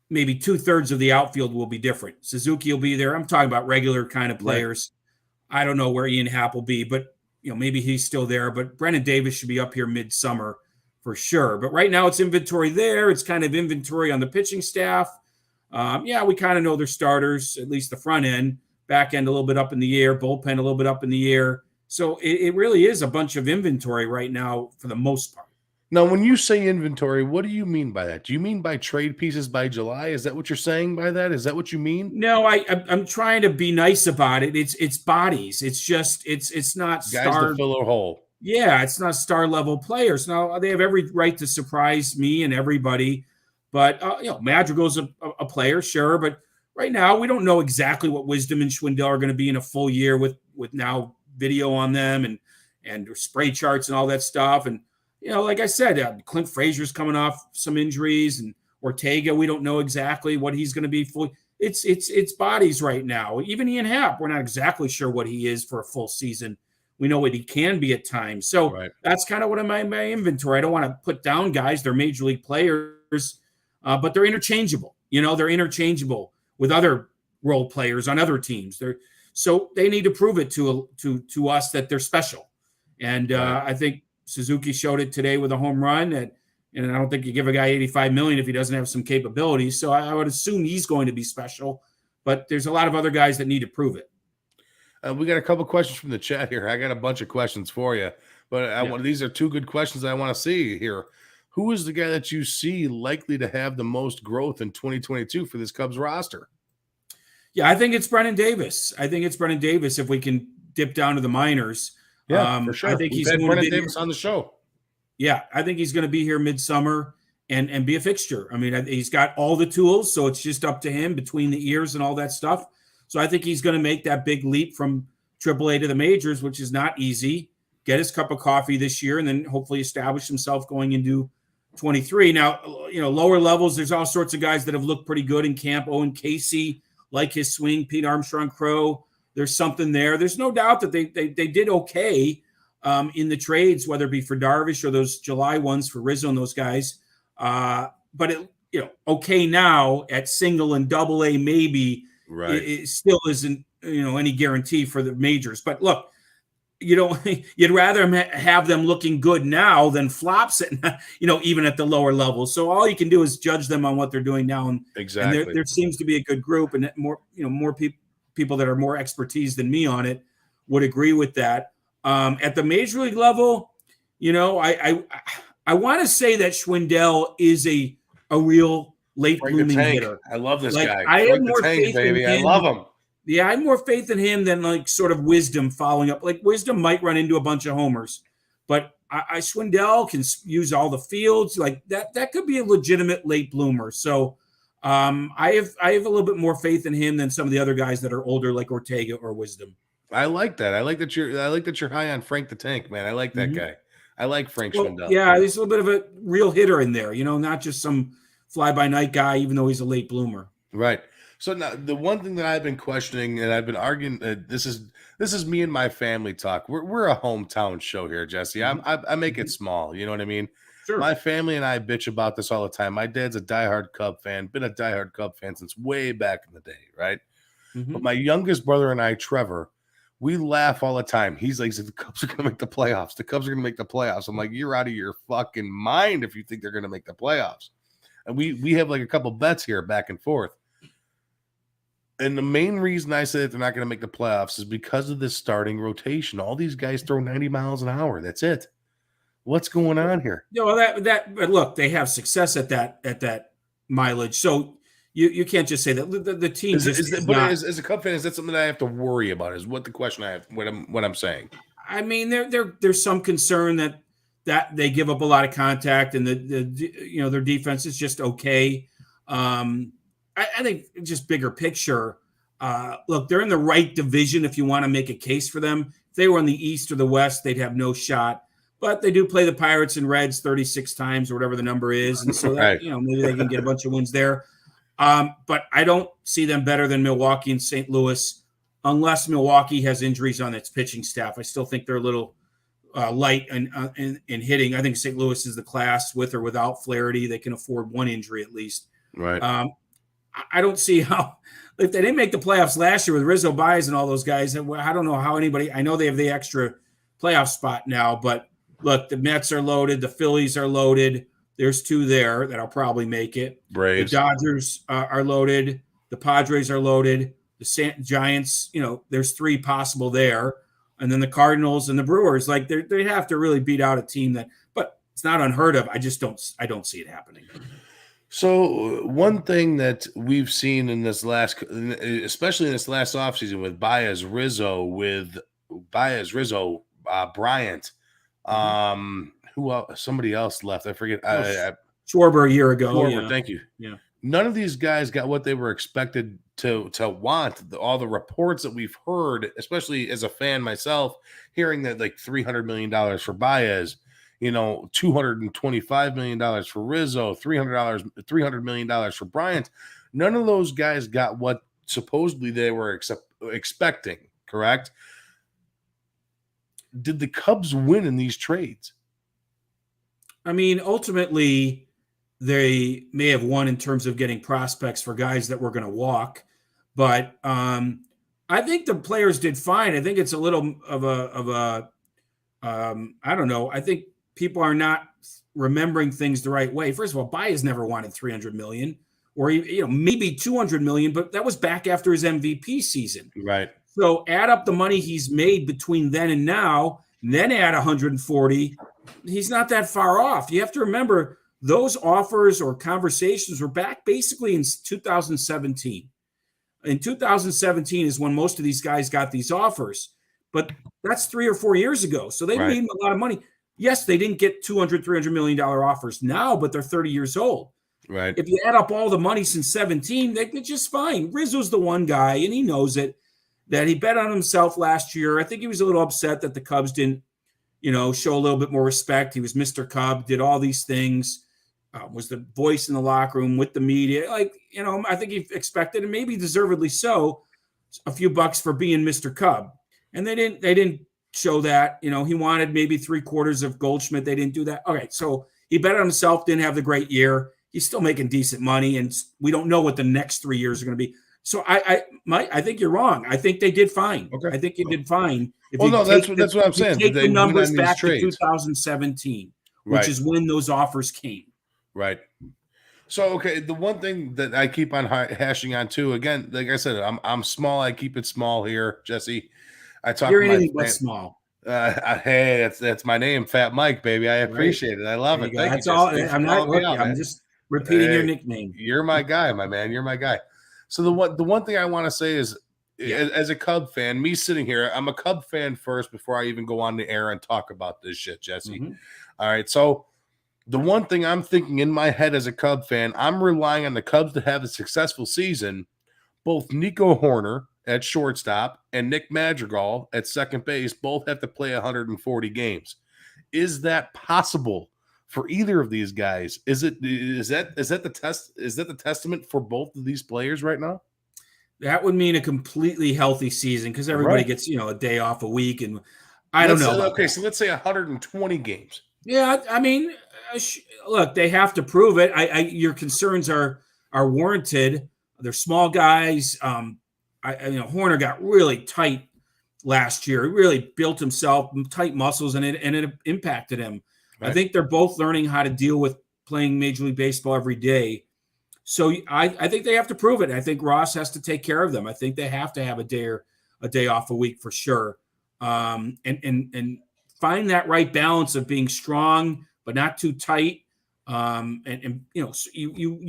maybe 2/3 of the outfield will be different. Suzuki will be there. I'm talking about regular kind of players. Right. I don't know where Ian Happ will be, but maybe he's still there. But Brennan Davis should be up here midsummer for sure. But right now it's inventory there. It's kind of inventory on the pitching staff. We kind of know their starters, at least the front end, back end a little bit up in the air, bullpen a little bit up in the air. So it really is a bunch of inventory right now for the most part. Now, when you say inventory, what do you mean by that? Do you mean by trade pieces by July? Is that what you're saying by that? Is that what you mean? No, I'm trying to be nice about it. It's bodies. It's just it's not guys to fill a hole. Yeah, it's not star level players. Now they have every right to surprise me and everybody, but Madrigal's a player, sure, but right now we don't know exactly what Wisdom and Schwindel are going to be in a full year with now video on them and spray charts and all that stuff. And like I said, Clint Frazier's coming off some injuries, and Ortega, we don't know exactly what he's going to be fully. It's bodies right now. Even Ian Happ, we're not exactly sure what he is for a full season. We know what he can be at times. So that's kind of what my inventory. I don't want to put down guys. They're major league players, but they're interchangeable. They're interchangeable with other role players on other teams. So they need to prove it to us that they're special. And I think Suzuki showed it today with a home run. And I don't think you give a guy $85 million if he doesn't have some capabilities. So I would assume he's going to be special. But there's a lot of other guys that need to prove it. We got a couple questions from the chat here. I got a bunch of questions for you. But these are two good questions I want to see here. Who is the guy that you see likely to have the most growth in 2022 for this Cubs roster? Yeah, I think it's Brennan Davis. If we can dip down to the minors. Yeah, for sure. I think We've he's had going Brennan to be Davis on the show. Yeah, I think he's going to be here midsummer and be a fixture. I mean, he's got all the tools, so it's just up to him between the ears and all that stuff. So I think he's going to make that big leap from AAA to the majors, which is not easy. Get his cup of coffee this year, and then hopefully establish himself going into 23. Now, lower levels, there's all sorts of guys that have looked pretty good in camp. Owen Casey, like his swing. Pete Armstrong-Crow, there's something there. There's no doubt that they did okay in the trades, whether it be for Darvish or those July ones for Rizzo and those guys. But okay now at single and double A maybe. Right. It still isn't any guarantee for the majors. But look, you'd rather have them looking good now than flops at even at the lower levels. So all you can do is judge them on what they're doing now. And exactly, and there seems to be a good group, and more people that are more expertise than me on it would agree with that. At the major league level, I want to say that Schwindel is a real late blooming hitter. I love this guy. I have more faith baby. in him. I love him. Yeah, I have more faith in him than like sort of Wisdom following up. Like Wisdom might run into a bunch of homers, but I Schwindel can use all the fields. Like that could be a legitimate late bloomer. So I have a little bit more faith in him than some of the other guys that are older, like Ortega or Wisdom. I like that. I like that you're high on Frank the Tank, man. I like that guy. I like Frank Schwindel. Yeah, he's a little bit of a real hitter in there, not just some fly-by-night guy, even though he's a late bloomer. Right. So now the one thing that I've been questioning and I've been arguing, this is me and my family talk. We're a hometown show here, Jesse. I make it small. You know what I mean? Sure. My family and I bitch about this all the time. My dad's a diehard Cub fan, been a diehard Cub fan since way back in the day, right? Mm-hmm. But my youngest brother and I, Trevor, we laugh all the time. He's like, the Cubs are going to make the playoffs. The Cubs are going to make the playoffs. I'm like, you're out of your fucking mind if you think they're going to make the playoffs. And we have like a couple bets here back and forth. And the main reason I say that they're not going to make the playoffs is because of this starting rotation. All these guys throw 90 miles an hour. That's it. What's going on here? But look, they have success at that mileage. So you can't just say that the team as a Cub fan, is that something that I have to worry about? Is what the question I have, what I'm saying. I mean, there's some concern that they give up a lot of contact and their defense is just okay. I think just bigger picture. Look, they're in the right division if you want to make a case for them. If they were in the East or the West, they'd have no shot. But they do play the Pirates and Reds 36 times or whatever the number is. And so that, maybe they can get a bunch of wins there. But I don't see them better than Milwaukee and St. Louis unless Milwaukee has injuries on its pitching staff. I still think they're a little light in hitting. I think St. Louis is the class with or without Flaherty. They can afford one injury at least. Right. I don't see how – if they didn't make the playoffs last year with Rizzo, Baez, and all those guys, I don't know how anybody – I know they have the extra playoff spot now, but look, the Mets are loaded. The Phillies are loaded. There's two there that'll probably make it. Braves. The Dodgers are loaded. The Padres are loaded. The Giants, there's three possible there. And then the Cardinals and the Brewers, like they have to really beat out a team that – but it's not unheard of. I don't see it happening. So one thing that we've seen in this especially in this last offseason with Baez, Rizzo, Bryant, who else? Somebody else left. I forget. Schwarber a year ago. Schwarber, yeah. Thank you. Yeah. None of these guys got what they were expected to want. All the reports that we've heard, especially as a fan myself, hearing that like $300 million for Baez, $225 million for Rizzo, $300 million for Bryant. None of those guys got what supposedly they were expecting, correct? Did the Cubs win in these trades? I mean, ultimately, they may have won in terms of getting prospects for guys that were going to walk, but I think the players did fine. I think it's a little of a I don't know. I think people are not remembering things the right way. First of all, Baez never wanted $300 million or maybe $200 million, but that was back after his MVP season. Right. So add up the money he's made between then and now, then add 140, he's not that far off. You have to remember those offers or conversations were back basically in 2017. In 2017 is when most of these guys got these offers, but that's 3 or 4 years ago. So they made a lot of money. Yes, they didn't get $200-300 million offers now, but they're 30 years old. Right. If you add up all the money since 17, they're just fine. Rizzo's the one guy, and he knows it, that he bet on himself last year. I think he was a little upset that the Cubs didn't, show a little bit more respect. He was Mr. Cub, did all these things, was the voice in the locker room with the media. I think he expected, and maybe deservedly so, a few bucks for being Mr. Cub. And they didn't show that. He wanted maybe 3/4 of Goldschmidt. They didn't do that. Okay, so he bet on himself, didn't have the great year. He's still making decent money, and we don't know what the next 3 years are going to be. So I think you're wrong. I think they did fine. Okay. I think you did fine. That's what I'm saying. Take the numbers back to 2017, which is when those offers came. Right. So, okay, the one thing that I keep on hashing on too, again, like I said, I'm small. I keep it small here, Jesse. I talk. You're anything but small. Hey, that's my name, Fat Mike, baby. I appreciate it. I love it. That's all. I'm not looking. I'm just repeating your nickname. You're my guy, my man. You're my guy. So the one thing I want to say is, as a Cub fan, me sitting here, I'm a Cub fan first before I even go on the air and talk about this shit, Jesse. Mm-hmm. All right, so the one thing I'm thinking in my head as a Cub fan, I'm relying on the Cubs to have a successful season. Both Nico Horner at shortstop and Nick Madrigal at second base both have to play 140 games. Is that possible for either of these guys? Is that the testament for both of these players right now? That would mean a completely healthy season because everybody gets, a day off a week, and I don't know. Okay, so let's say 120 games. Yeah, I mean, look, they have to prove it. Your concerns are warranted. They're small guys. Horner got really tight last year. He really built himself tight muscles, and it impacted him. Right. I think they're both learning how to deal with playing Major League Baseball every day. So I think they have to prove it. I think Ross has to take care of them. I think they have to have a day off a week for sure, and find that right balance of being strong but not too tight. You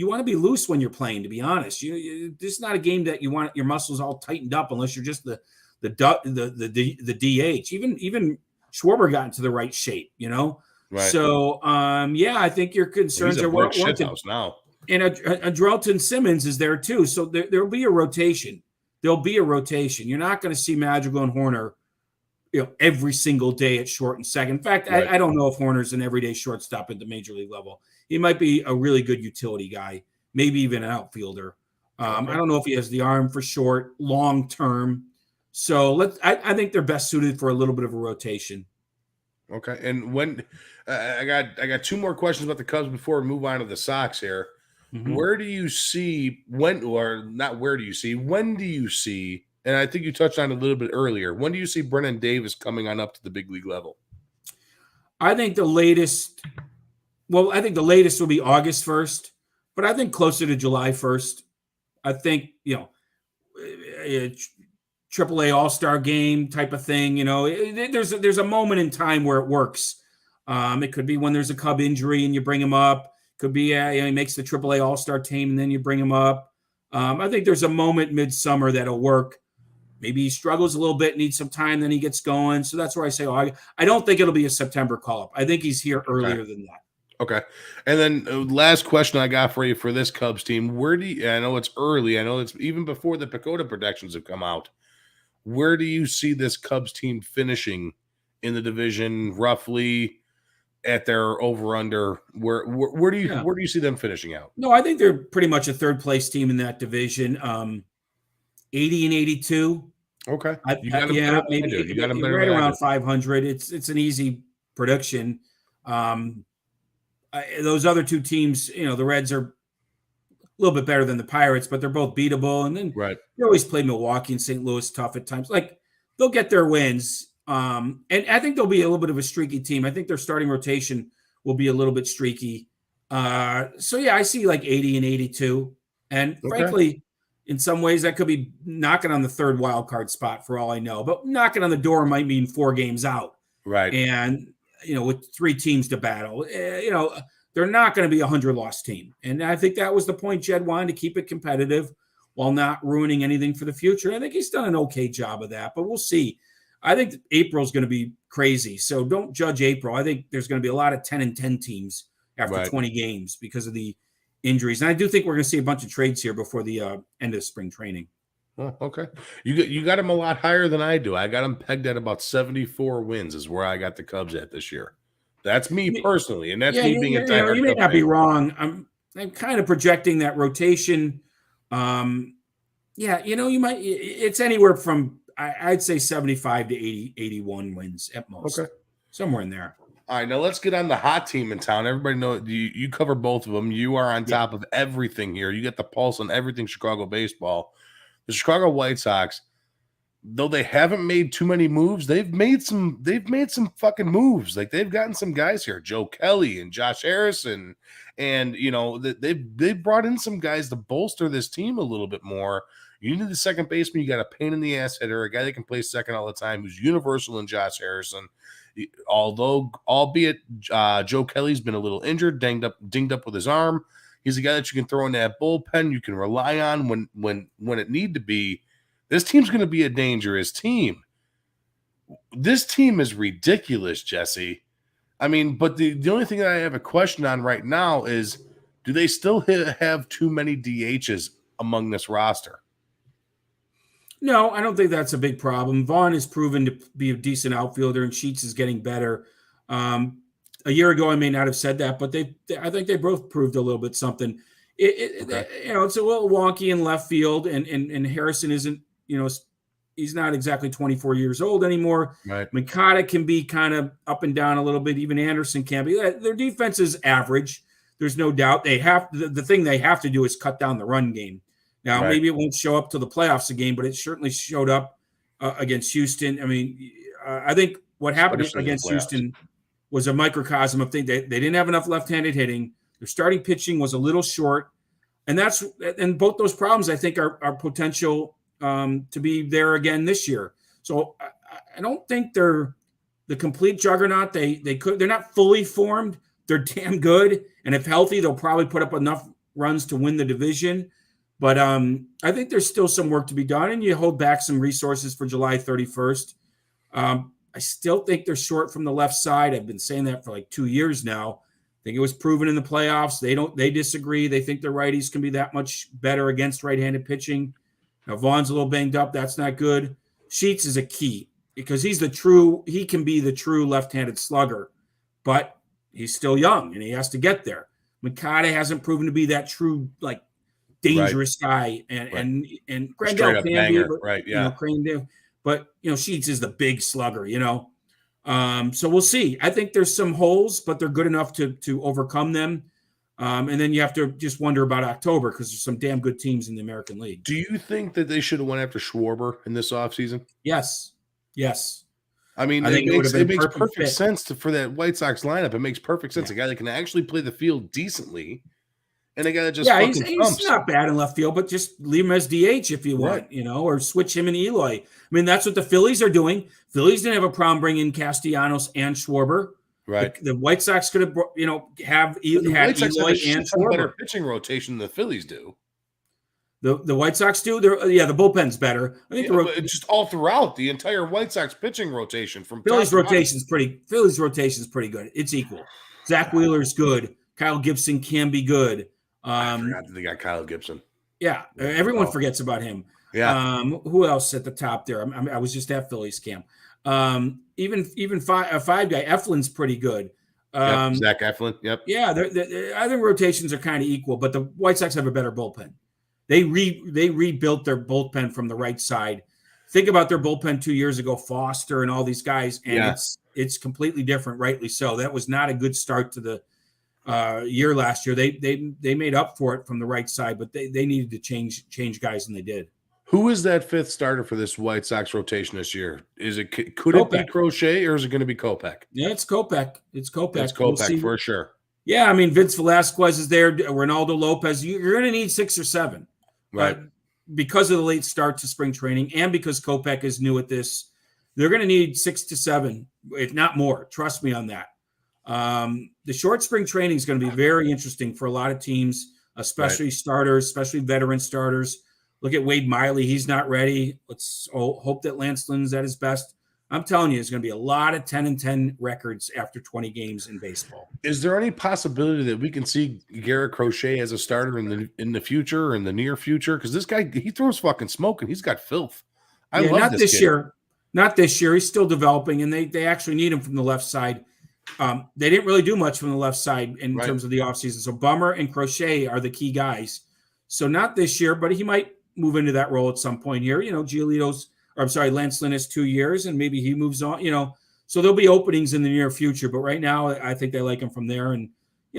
want to be loose when you're playing. To be honest, this is not a game that you want your muscles all tightened up unless you're just the DH. Even Schwarber got into the right shape. Right. So I think your concerns are warranted now. And Andrelton Simmons is there too. So there'll be a rotation. There'll be a rotation. You're not going to see Madrigal and Horner, every single day at short and second. In fact, right. I don't know if Horner's an everyday shortstop at the major league level. He might be a really good utility guy, maybe even an outfielder. I don't know if he has the arm for short, long term. So I think they're best suited for a little bit of a rotation. Okay, and when I got two more questions about the Cubs before we move on to the Sox here. Mm-hmm. When do you see, and I think you touched on it a little bit earlier, when do you see Brennan Davis coming on up to the big league level? I think the latest will be August 1st, but I think closer to July 1st. I think, AAA All-Star game type of thing, there's a moment in time where it works. It could be when there's a Cub injury and you bring him up. Could be he makes the AAA All-Star team and then you bring him up. I think there's a moment midsummer that'll work. Maybe he struggles a little bit, needs some time, then he gets going. So that's where I say, I don't think it'll be a September call-up. I think he's here earlier than that. Okay. And then last question I got for you for this Cubs team. I know it's early. I know it's even before the PECOTA projections have come out. Where do you see this Cubs team finishing in the division roughly at their over-under? Where do you see them finishing out? No, I think they're pretty much a third-place team in that division. 80 and 82. Okay. Maybe you got them better right around 500. It's an easy prediction. Those other two teams, the Reds are a little bit better than the Pirates, but they're both beatable. And then you always play Milwaukee and St. Louis tough at times. Like, they'll get their wins. And I think they'll be a little bit of a streaky team. I think their starting rotation will be a little bit streaky. I see like 80 and 82. And frankly, in some ways, that could be knocking on the third wild card spot for all I know. But knocking on the door might mean 4 games out. Right. And, with 3 teams to battle, they're not going to be a 100-loss team. And I think that was the point Jed wanted, to keep it competitive while not ruining anything for the future. I think he's done an okay job of that, but we'll see. I think April's going to be crazy. So don't judge April. I think there's going to be a lot of 10-10 teams after 20 games because of the injuries. And I do think we're going to see a bunch of trades here before the end of spring training. Oh, okay. You got him a lot higher than I do. I got him pegged at about 74 wins is where I got the Cubs at this year. That's me personally, and that's me being a diehard. You may not be wrong. I'm kind of projecting that rotation. You might. It's anywhere from I'd say 75 to 81 wins at most. Okay, somewhere in there. All right, now let's get on the hot team in town. Everybody know you cover both of them. You are on top of everything here. You get the pulse on everything Chicago baseball. The Chicago White Sox, though they haven't made too many moves, they've made some fucking moves. Like they've gotten some guys here, Joe Kelly and Josh Harrison, and they've brought in some guys to bolster this team a little bit more. You need the second baseman. You got a pain in the ass hitter, a guy that can play second all the time, who's universal in Josh Harrison. Albeit Joe Kelly's been a little injured, dinged up with his arm. He's a guy that you can throw in that bullpen. You can rely on when it need to be. This team's going to be a dangerous team. This team is ridiculous, Jesse. I mean, but the only thing that I have a question on right now is, do they still have too many DHs among this roster? No, I don't think that's a big problem. Vaughn has proven to be a decent outfielder, and Sheets is getting better. A year ago, I may not have said that, but I think they both proved a little bit something. It's a little wonky in left field, and Harrison isn't, he's not exactly 24 years old anymore. Right. Mikata can be kind of up and down a little bit. Even Anderson can be. Their defense is average. There's no doubt. The thing they have to do is cut down the run game. Now, maybe it won't show up to the playoffs again, but it certainly showed up against Houston. I mean, I think what happened against Houston was a microcosm of things. They didn't have enough left-handed hitting. Their starting pitching was a little short. And both those problems, I think, are potential to be there again this year. So I don't think they're the complete juggernaut. They're not fully formed. They're damn good. And if healthy, they'll probably put up enough runs to win the division. But I think there's still some work to be done, and you hold back some resources for July 31st. I still think they're short from the left side. I've been saying that for like 2 years now. I think it was proven in the playoffs. They disagree. They think the righties can be that much better against right-handed pitching. Now, Vaughn's a little banged up. That's not good. Sheets is a key because he can be the true left-handed slugger, but he's still young and he has to get there. Mikata hasn't proven to be that true, dangerous guy, and Grandel can be, but, Crane, but Sheets is the big slugger, so we'll see. I think there's some holes, but they're good enough to overcome them. And then you have to just wonder about October because there's some damn good teams in the American League. Do you think that they should have went after Schwarber in this offseason? Yes. I mean, it makes perfect sense for that White Sox lineup. It makes perfect sense. A guy that can actually play the field decently. And a guy that just he's not bad in left field, but just leave him as DH if you want, or switch him and Eloy. I mean, that's what the Phillies are doing. Phillies didn't have a problem bringing Castellanos and Schwarber. Right. The White Sox could have, had Eloy and Schwarber. Better pitching rotation than the Phillies do. The White Sox do. The bullpen's better. I think it's just all throughout the entire White Sox pitching rotation from Phillies rotation is pretty good. It's equal. Zach Wheeler's good. Kyle Gibson can be good. I forgot that they got Kyle Gibson. Yeah, everyone forgets about him. Yeah. Who else at the top there? I was just at Phillies camp. Even five guy Eflin's pretty good. Zach Eflin. Yep. Yeah, I think rotations are kind of equal, but the White Sox have a better bullpen. They rebuilt their bullpen from the right side. Think about their bullpen 2 years ago, Foster and all these guys, and it's completely different. Rightly so. That was not a good start to the year last year. They made up for it from the right side, but they needed to change guys, and they did. Who is that fifth starter for this White Sox rotation this year? Could it be Crochet or is it going to be Kopech? Yeah, it's Kopech. It's Kopech we'll for sure. Yeah, I mean Vince Velasquez is there. Ronaldo Lopez. You're going to need 6 or 7, right? Because of the late start to spring training, and because Kopech is new at this. they're going to need 6 to 7, if not more. Trust me on that. The short spring training is going to be very interesting for a lot of teams, especially starters, especially veteran starters. Look at Wade Miley. He's not ready. Let's hope that Lance Lynn's at his best. I'm telling you, it's going to be a lot of 10-10 records after 20 games in baseball. Is there any possibility that we can see Garrett Crochet as a starter in the future or in the near future? Because this guy, he throws fucking smoke and he's got filth. I love not this kid. year. Not this year. He's still developing, and they actually need him from the left side. They didn't really do much from the left side in terms of the offseason. So Bummer and Crochet are the key guys. So not this year, but he might move into that role at some point here. Lance Lynn is 2 years, and maybe he moves on, So there'll be openings in the near future. But right now, I think they like him from there. And,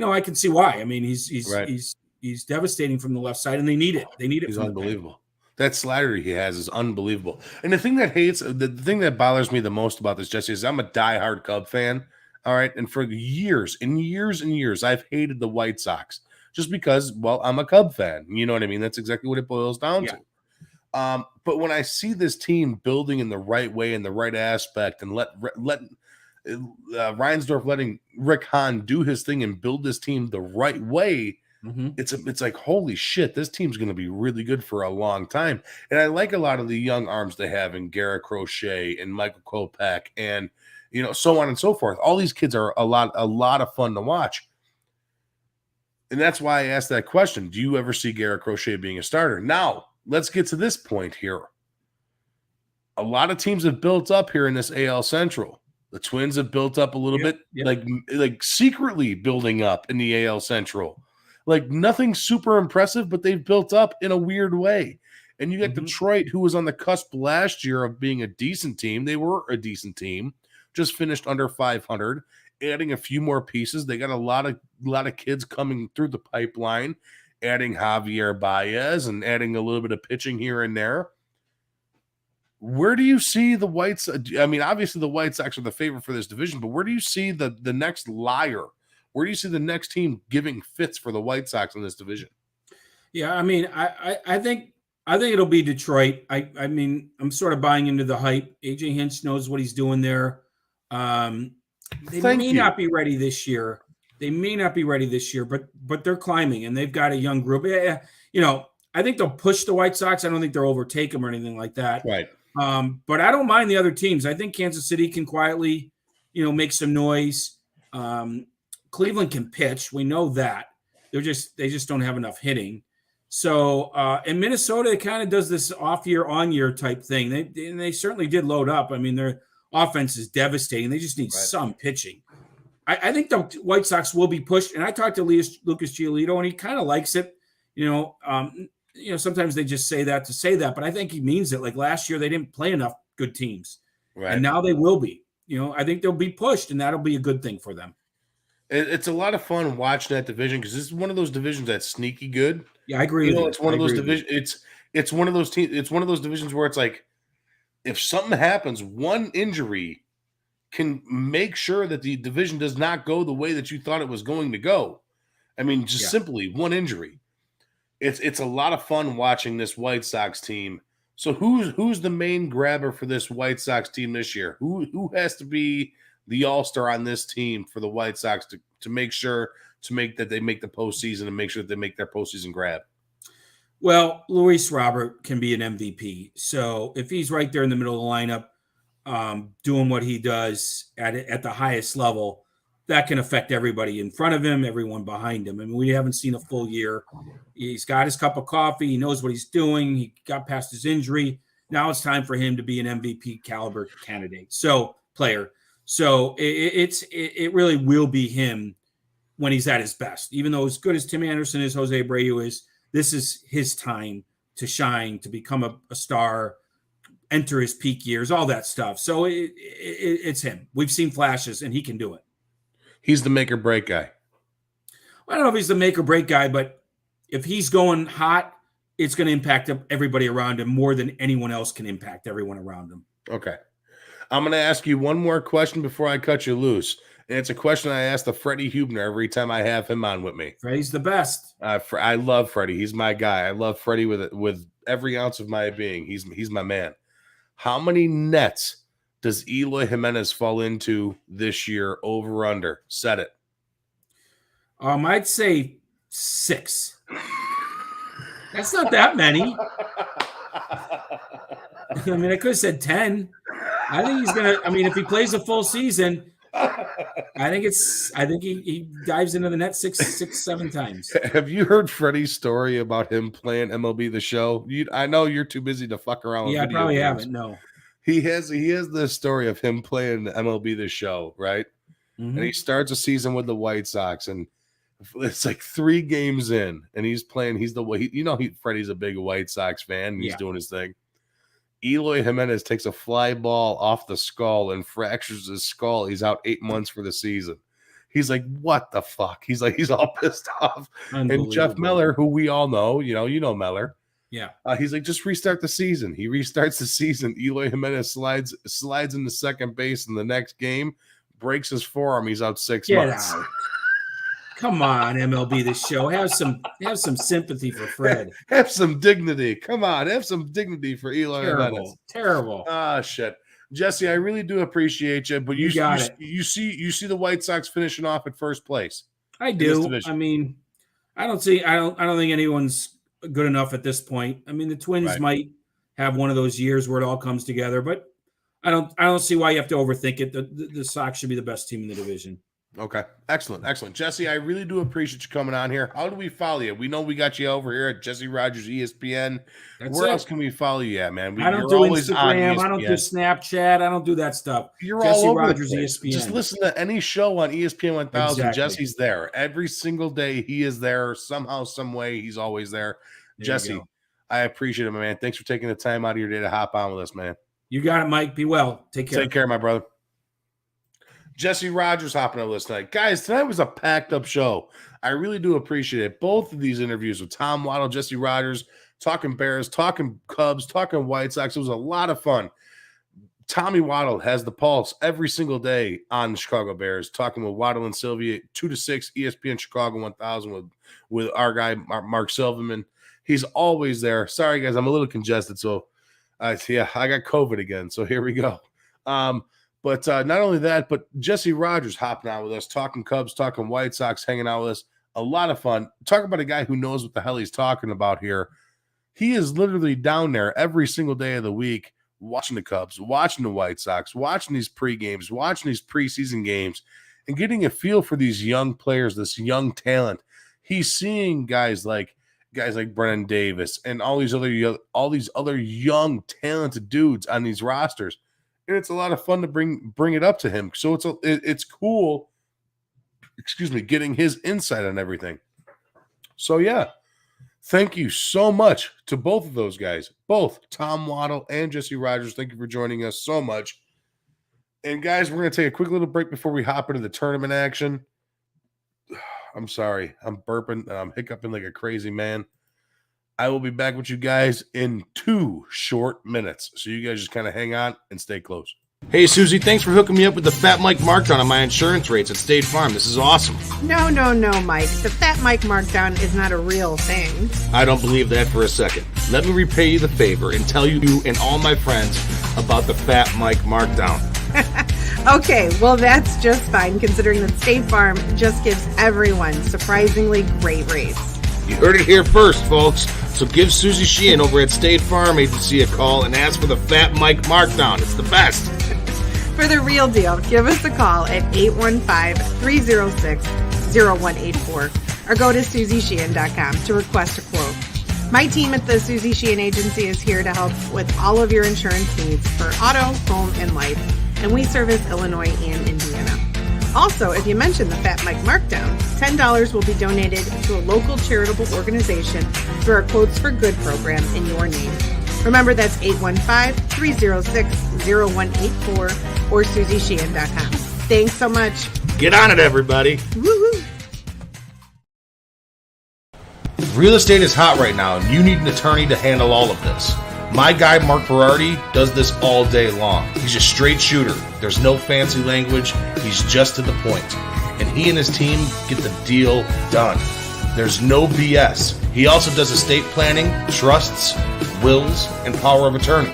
I can see why. I mean, he's devastating from the left side, and they need it. They need it. He's unbelievable. That slider he has is unbelievable. And the thing that bothers me the most about this, Jesse, is I'm a diehard Cub fan. All right. And for years and years and years, I've hated the White Sox just because, well, I'm a Cub fan. You know what I mean? That's exactly what it boils down to. But when I see this team building in the right way, in the right aspect, and let Reinsdorf letting Rick Hahn do his thing and build this team the right way, it's like, holy shit, this team's going to be really good for a long time. And I like a lot of the young arms they have in Garrett Crochet and Michael Kopech and, so on and so forth. All these kids are a lot of fun to watch. And that's why I asked that question. Do you ever see Garrett Crochet being a starter? Now, let's get to this point here. A lot of teams have built up here in this AL Central. The Twins have built up a little bit, like secretly building up in the AL Central. Like nothing super impressive, but they've built up in a weird way. And you got Detroit, who was on the cusp last year of being a decent team. They were a decent team, just finished under 500, adding a few more pieces. They got a lot of kids coming through the pipeline, adding Javier Baez and adding a little bit of pitching here and there. Where do you see the White Sox? I mean, obviously the White Sox are the favorite for this division, but where do you see the next liar? Where do you see the next team giving fits for the White Sox in this division? Yeah, I mean, I think it'll be Detroit. I mean, I'm sort of buying into the hype. AJ Hinch knows what he's doing there. They may not be ready this year. But they're climbing, and they've got a young group. Yeah, I think they'll push the White Sox. I don't think they'll overtake them or anything like that. Right. But I don't mind the other teams. I think Kansas City can quietly, make some noise. Cleveland can pitch. We know that. They just don't have enough hitting. So in Minnesota, it kind of does this off year, on year type thing. They certainly did load up. I mean, their offense is devastating. They just need some pitching. I think the White Sox will be pushed. And I talked to Lucas Giolito, and he kind of likes it. Sometimes they just say that to say that, but I think he means it. Like last year, they didn't play enough good teams, and now they will be. I think they'll be pushed, and that'll be a good thing for them. It's a lot of fun watching that division because this is one of those divisions that's sneaky good. Yeah, I agree. It's one of those divisions. It's one of those teams. It's one of those divisions where it's like, if something happens, one injury can make sure that the division does not go the way that you thought it was going to go. I mean, just simply one injury. It's a lot of fun watching this White Sox team. So who's the main grabber for this White Sox team this year? Who has to be the all-star on this team for the White Sox to make sure that they make the postseason and make sure that they make their postseason grab? Well, Luis Robert can be an MVP. So if he's right there in the middle of the lineup, doing what he does at the highest level, that can affect everybody in front of him, everyone behind him. I mean, we haven't seen a full year. He's got his cup of coffee. He knows what he's doing. He got past his injury. Now it's time for him to be an MVP caliber candidate. Player. So it really will be him when he's at his best. Even though as good as Tim Anderson is, Jose Abreu is, this is his time to shine, to become a star, enter his peak years, all that stuff. So it's him. We've seen flashes, and he can do it. He's the make or break guy. I don't know if he's the make or break guy, but if he's going hot, it's going to impact everybody around him more than anyone else can impact everyone around him. Okay. I'm going to ask you one more question before I cut you loose. And it's a question I ask the Freddie Hubner every time I have him on with me. Freddie's the best. I love Freddie. He's my guy. I love Freddie with every ounce of my being. He's my man. How many nets does Eloy Jimenez fall into this year? Over under? Set it. I'd say 6. That's not that many. I mean, I could have said 10. I think he's gonna. I mean, if he plays a full season, I think he dives into the net 6, 7 times. Have you heard Freddie's story about him playing MLB The Show? I know you're too busy to fuck around. Yeah, with video I probably games. haven't. No. He has this story of him playing MLB The Show, right? Mm-hmm. And he starts a season with the White Sox, and it's like 3 games in, and he's playing. Freddie's a big White Sox fan, and he's doing his thing. Eloy Jimenez takes a fly ball off the skull and fractures his skull. He's out 8 months for the season. He's like, what the fuck? He's all pissed off. And Jeff Meller, who we all know, you know Meller. Yeah. He's like, just restart the season. He restarts the season. Eloy Jimenez slides into second base in the next game, breaks his forearm. He's out 6 months. Out. Come on, MLB The Show. Have some sympathy for Fred. Have some dignity. Come on, have some dignity for Eloy Jimenez. Terrible. Ah, shit. Jesse, I really do appreciate you, but you see the White Sox finishing off at first place. I do. I mean, I don't think anyone's good enough at this point. I mean, the Twins might have one of those years where it all comes together, but I don't see why you have to overthink it. The Sox should be the best team in the division. Okay. Excellent. Jesse, I really do appreciate you coming on here. How do we follow you? We know we got you over here at Jesse Rogers ESPN. Where else can we follow you at, man? I don't do Instagram. I don't do Snapchat. I don't do that stuff. You're Jesse all over Rogers the place. ESPN. Just listen to any show on ESPN 1000. Exactly. Jesse's there. Every single day he is there. Somehow, some way, he's always there. Jesse, I appreciate it, my man. Thanks for taking the time out of your day to hop on with us, man. You got it, Mike. Be well. Take care. Take care, my brother. Jesse Rogers hopping on this tonight. Guys, tonight was a packed up show. I really do appreciate it. Both of these interviews with Tom Waddle, Jesse Rogers, talking Bears, talking Cubs, talking White Sox. It was a lot of fun. Tommy Waddle has the pulse every single day on the Chicago Bears, talking with Waddle and Silvy, 2 to 6, ESPN Chicago 1000 with our guy, Mark Silverman. He's always there. Sorry, guys, I'm a little congested. So, I got COVID again. So here we go. But not only that, but Jesse Rogers hopping on with us, talking Cubs, talking White Sox, hanging out with us. A lot of fun. Talk about a guy who knows what the hell he's talking about here. He is literally down there every single day of the week watching the Cubs, watching the White Sox, watching these pre-games, watching these preseason games, and getting a feel for these young players, this young talent. He's seeing guys like Brennan Davis and all these other young talented dudes on these rosters. And it's a lot of fun to bring it up to him. So it's cool, getting his insight on everything. So, yeah, thank you so much to both of those guys, both Tom Waddle and Jesse Rogers. Thank you for joining us so much. And, guys, we're going to take a quick little break before we hop into the tournament action. I'm sorry. I'm burping and I'm hiccuping like a crazy man. I will be back with you guys in 2 short minutes. So you guys just kind of hang on and stay close. Hey, Susie, thanks for hooking me up with the Fat Mike markdown on my insurance rates at State Farm. This is awesome. No, Mike. The Fat Mike markdown is not a real thing. I don't believe that for a second. Let me repay you the favor and tell you and all my friends about the Fat Mike markdown. Okay, well, that's just fine, considering that State Farm just gives everyone surprisingly great rates. You heard it here first, folks. So give Susie Sheehan over at State Farm Agency a call and ask for the Fat Mike markdown. It's the best. For the real deal, give us a call at 815-306-0184 or go to SusieSheehan.com to request a quote. My team at the Susie Sheehan Agency is here to help with all of your insurance needs for auto, home, and life, and we service Illinois and Indiana. Also, if you mention the Fat Mike markdown, $10 will be donated to a local charitable organization through our Quotes for Good program in your name. Remember, that's 815-306-0184 or SusieSheehan.com. Thanks so much. Get on it, everybody. Woohoo! Real estate is hot right now, and you need an attorney to handle all of this. My guy, Mark Berardi, does this all day long. He's a straight shooter. There's no fancy language. He's just to the point. And he and his team get the deal done. There's no BS. He also does estate planning, trusts, wills, and power of attorney.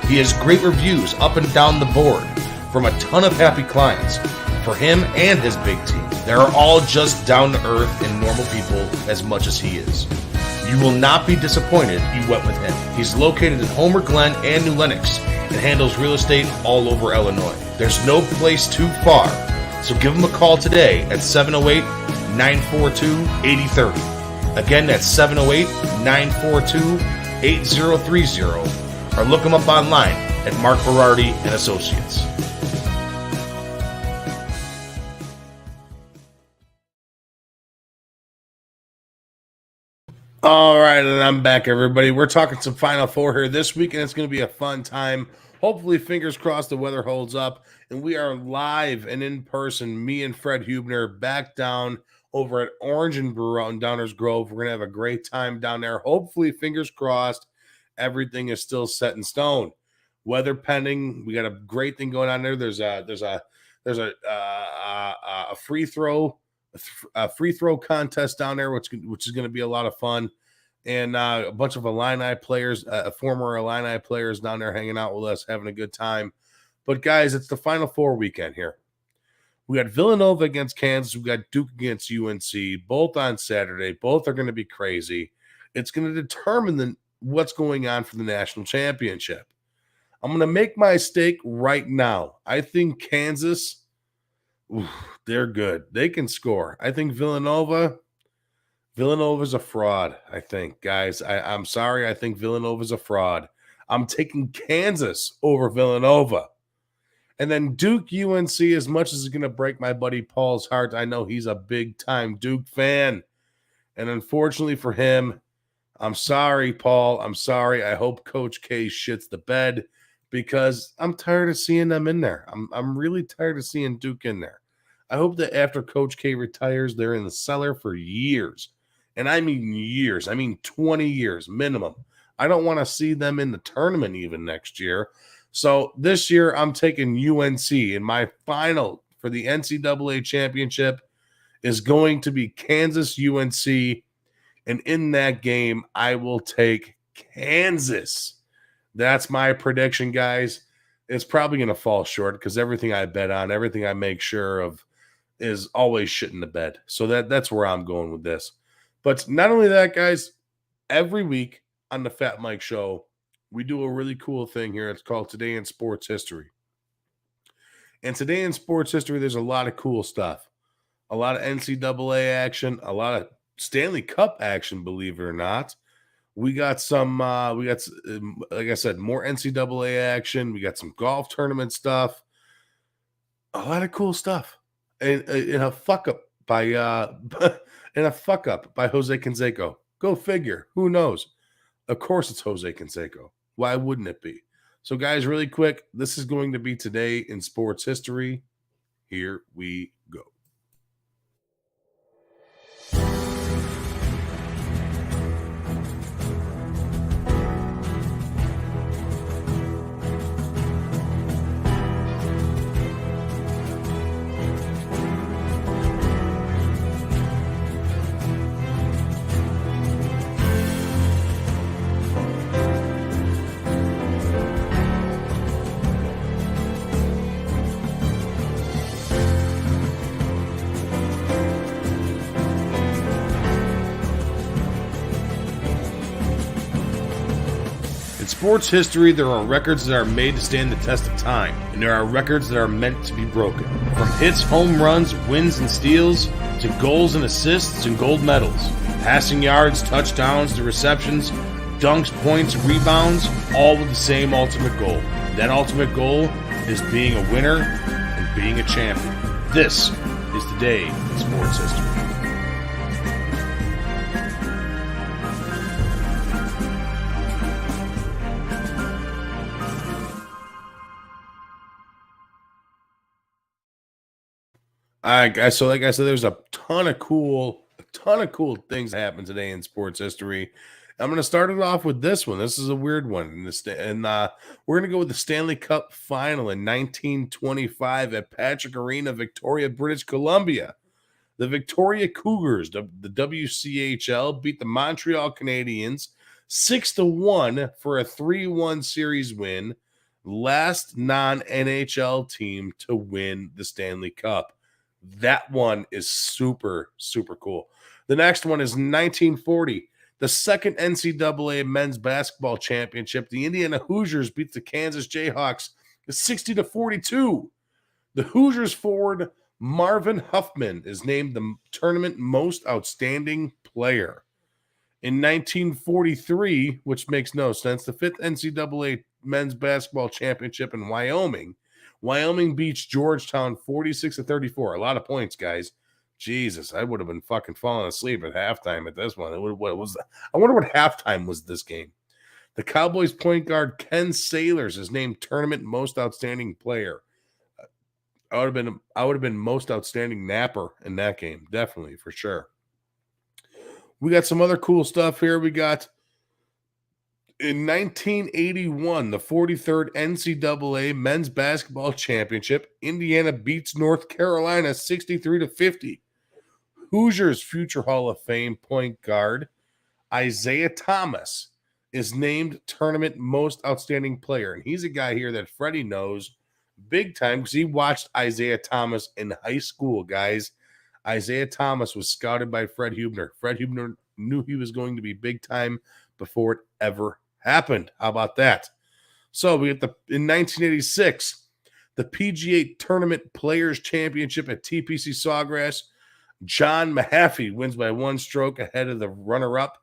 He has great reviews up and down the board from a ton of happy clients. For him and his big team, they are all just down to earth and normal people as much as he is. You will not be disappointed you went with him. He's located in Homer Glen and New Lenox and handles real estate all over Illinois. There's no place too far, so give him a call today at 708-942-8030. Again, that's 708-942-8030, or look him up online at Mark Berardi and Associates. All right, and I'm back, everybody. We're talking some Final Four here this week, and it's going to be a fun time. Hopefully, fingers crossed, the weather holds up, and we are live and in person, me and Fred Hubner, back down over at Orange and Brew out in Downers Grove. We're going to have a great time down there. Hopefully, fingers crossed, everything is still set in stone. Weather pending, we got a great thing going on there. There's a free throw contest down there, which is going to be a lot of fun, and a bunch of Illini players, former Illini players down there hanging out with us, having a good time. But guys, it's the Final Four weekend here. We got Villanova against Kansas. We got Duke against UNC, both on Saturday. Both are going to be crazy. It's going to determine what's going on for the national championship. I'm going to make my stake right now. I think Kansas, they're good. They can score. I think Villanova's a fraud, I think, guys. I'm sorry. I think Villanova's a fraud. I'm taking Kansas over Villanova. And then Duke UNC, as much as it's going to break my buddy Paul's heart, I know he's a big-time Duke fan. And unfortunately for him, I'm sorry, Paul. I'm sorry. I hope Coach K shits the bed because I'm tired of seeing them in there. I'm really tired of seeing Duke in there. I hope that after Coach K retires, they're in the cellar for years. And I mean years. I mean 20 years minimum. I don't want to see them in the tournament even next year. So this year, I'm taking UNC. And my final for the NCAA championship is going to be Kansas-UNC. And in that game, I will take Kansas. That's my prediction, guys. It's probably going to fall short because everything I bet on, everything I make sure of is always shit in the bed. So that's where I'm going with this. But not only that, guys, every week on the Fat Mike Show, we do a really cool thing here. It's called Today in Sports History. And today in sports history, there's a lot of cool stuff. A lot of NCAA action, a lot of Stanley Cup action, believe it or not. We got some, like I said, more NCAA action. We got some golf tournament stuff. A lot of cool stuff. In a fuck up by Jose Canseco. Go figure. Who knows? Of course it's Jose Canseco. Why wouldn't it be? So, guys, really quick, this is going to be Today in Sports History. Here we go. In sports history, there are records that are made to stand the test of time, and there are records that are meant to be broken. From hits, home runs, wins, and steals, to goals and assists and gold medals, passing yards, touchdowns, to receptions, dunks, points, rebounds, all with the same ultimate goal. That ultimate goal is being a winner and being a champion. This is Today in Sports History. All right, guys. So, like I said, there's a ton of cool things that happen today in sports history. I'm going to start it off with this one. This is a weird one, we're going to go with the Stanley Cup Final in 1925 at Patrick Arena, Victoria, British Columbia. The Victoria Cougars, the WCHL, beat the Montreal Canadiens 6-1 for a 3-1 series win Last non-NHL team to win the Stanley Cup. That one is super, super cool. The next one is 1940. The second NCAA men's basketball championship. The Indiana Hoosiers beat the Kansas Jayhawks 60-42. The Hoosiers forward Marvin Huffman is named the tournament most outstanding player. In 1943, which makes no sense, the fifth NCAA men's basketball championship in Wyoming. Wyoming beats Georgetown 46-34. A lot of points, guys. Jesus, I would have been fucking falling asleep at halftime at this one. I wonder what halftime was this game. The Cowboys point guard Ken Sailors is named tournament most outstanding player. I would have been most outstanding napper in that game, definitely, for sure. We got some other cool stuff here. We got in 1981, the 43rd NCAA men's basketball championship. Indiana beats North Carolina 63-50. Hoosiers future Hall of Fame point guard Isaiah Thomas is named tournament most outstanding player. And he's a guy here that Freddie knows big time because he watched Isaiah Thomas in high school, guys. Isaiah Thomas was scouted by Fred Hubner. Fred Hubner knew he was going to be big time before it ever happened. How about that? So we get in 1986, the PGA Tournament Players Championship at TPC Sawgrass. John Mahaffey wins by one stroke ahead of the runner-up,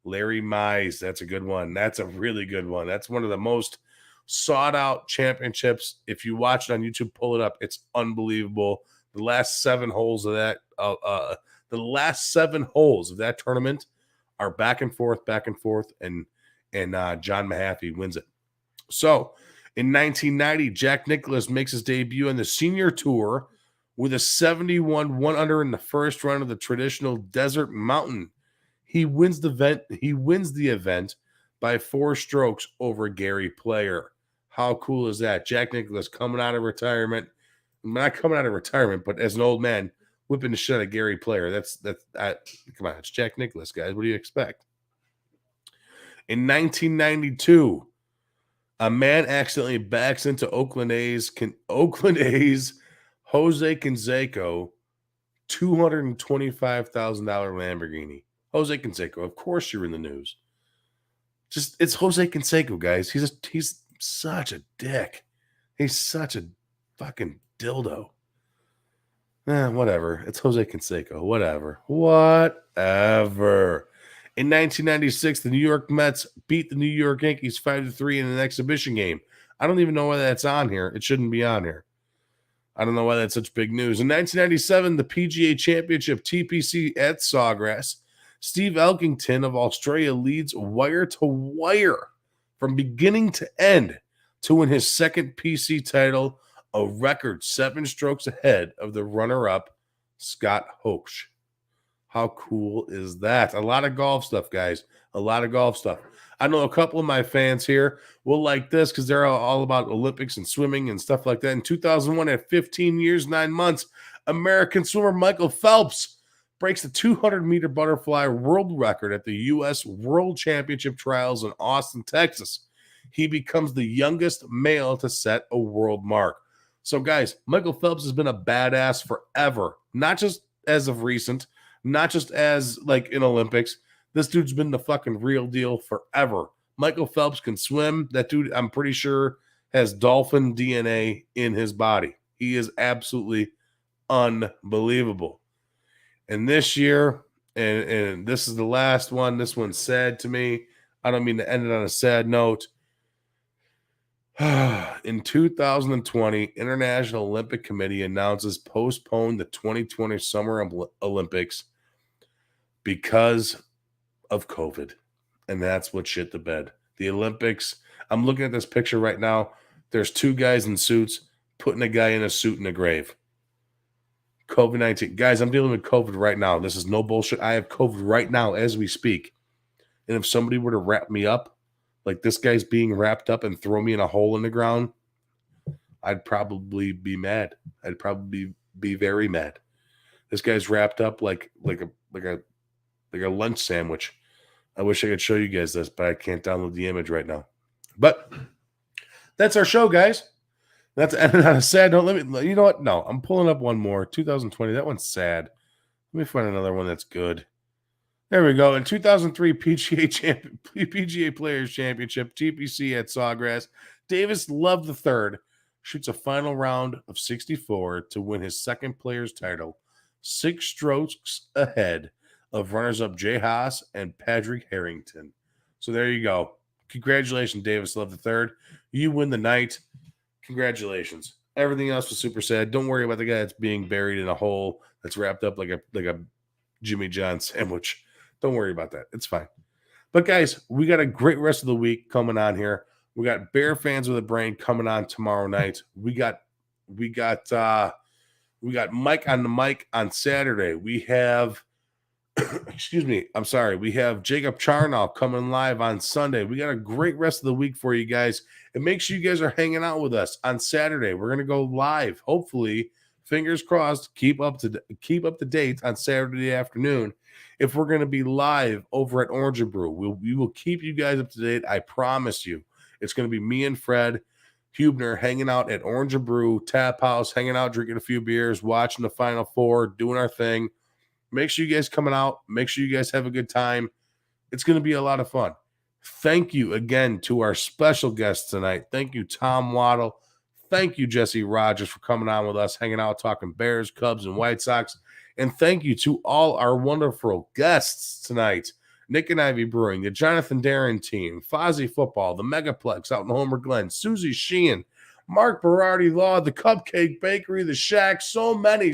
Larry Mize. That's a good one. That's a really good one. That's one of the most sought-out championships. If you watch it on YouTube, pull it up. It's unbelievable. The last 7 holes of that, the last 7 holes of that tournament are back and forth, and John Mahaffey wins it. So, in 1990, Jack Nicklaus makes his debut on the Senior Tour with a 71 1-under in the first round of the traditional Desert Mountain. He wins the event by 4 strokes over Gary Player. How cool is that? Jack Nicklaus coming out of retirement. Not coming out of retirement, but as an old man, whipping the shit out of Gary Player. Come on, it's Jack Nicklaus, guys. What do you expect? In 1992, a man accidentally backs into Oakland A's Jose Canseco $225,000 Lamborghini. Jose Canseco, of course you're in the news. It's Jose Canseco, guys. He's such a dick. He's such a fucking dildo. Whatever. It's Jose Canseco. Whatever. In 1996, the New York Mets beat the New York Yankees 5-3 in an exhibition game. I don't even know why that's on here. It shouldn't be on here. I don't know why that's such big news. In 1997, the PGA Championship TPC at Sawgrass. Steve Elkington of Australia leads wire to wire from beginning to end to win his second PC title, a record 7 strokes ahead of the runner-up, Scott Hochsche. How cool is that? A lot of golf stuff, guys. A lot of golf stuff. I know a couple of my fans here will like this because they're all about Olympics and swimming and stuff like that. In 2001, at 15 years, 9 months, American swimmer Michael Phelps breaks the 200-meter butterfly world record at the U.S. World Championship Trials in Austin, Texas. He becomes the youngest male to set a world mark. So, guys, Michael Phelps has been a badass forever, not just as of recent, not just as, like, in Olympics. This dude's been the fucking real deal forever. Michael Phelps can swim. That dude, I'm pretty sure, has dolphin DNA in his body. He is absolutely unbelievable. And this year, and this is the last one, this one's sad to me. I don't mean to end it on a sad note. In 2020, International Olympic Committee announces postpone the 2020 Summer Olympics because of COVID. And that's what shit the bed. The Olympics, I'm looking at this picture right now. There's 2 guys in suits putting a guy in a suit in a grave. COVID-19. Guys, I'm dealing with COVID right now. This is no bullshit. I have COVID right now as we speak. And if somebody were to wrap me up, like this guy's being wrapped up and throw me in a hole in the ground, I'd probably be mad. I'd probably be very mad. This guy's wrapped up like a lunch sandwich. I wish I could show you guys this, but I can't download the image right now. But That's our show, guys. That's ended on a sad note. You know what? No, I'm pulling up one more. 2020. That one's sad. Let me find another one that's good. There we go. In 2003 PGA Players Championship, TPC at Sawgrass, Davis Love III shoots a final round of 64 to win his second players title, 6 strokes ahead of runners-up Jay Haas and Patrick Harrington. So there you go. Congratulations, Davis Love III. You win the night. Congratulations. Everything else was super sad. Don't worry about the guy that's being buried in a hole that's wrapped up like a Jimmy John sandwich. Don't worry about that. It's fine. But guys, we got a great rest of the week coming on here. We got Bear Fans with a Brain coming on tomorrow night. We got Mike on the mic on Saturday. We have we have Jacob Charnow coming live on Sunday. We got a great rest of the week for you guys. And make sure you guys are hanging out with us on Saturday. We're going to go live. Hopefully, fingers crossed, keep up to date on Saturday afternoon. If we're going to be live over at Orange and Brew, we will keep you guys up to date. I promise you. It's going to be me and Fred Hubner hanging out at Orange and Brew Tap House, hanging out, drinking a few beers, watching the Final Four, doing our thing. Make sure you guys coming out. Make sure you guys have a good time. It's going to be a lot of fun. Thank you again to our special guests tonight. Thank you, Tom Waddle. Thank you, Jesse Rogers, for coming on with us, hanging out, talking Bears, Cubs, and White Sox. And thank you to all our wonderful guests tonight. Nick and Ivy Brewing, the Jonathan Darren team, Fozzie Football, the Megaplex out in Homer Glen, Susie Sheehan, Mark Berardi Law, the Cupcake Bakery, the Shack, so many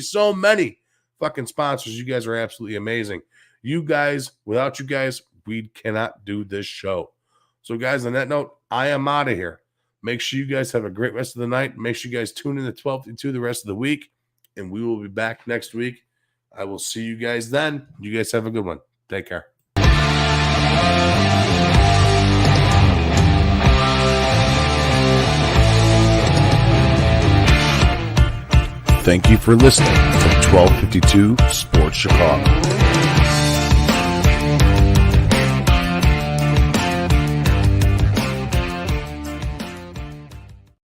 fucking sponsors. You guys are absolutely amazing. You guys, without you guys, we cannot do this show. So guys, on that note, I am out of here. Make sure you guys have a great rest of the night. Make sure you guys tune in to 12:52 the rest of the week, and we will be back next week. I will see you guys then. You guys have a good one. Take care. Thank you for listening to 1252 Sports Chicago.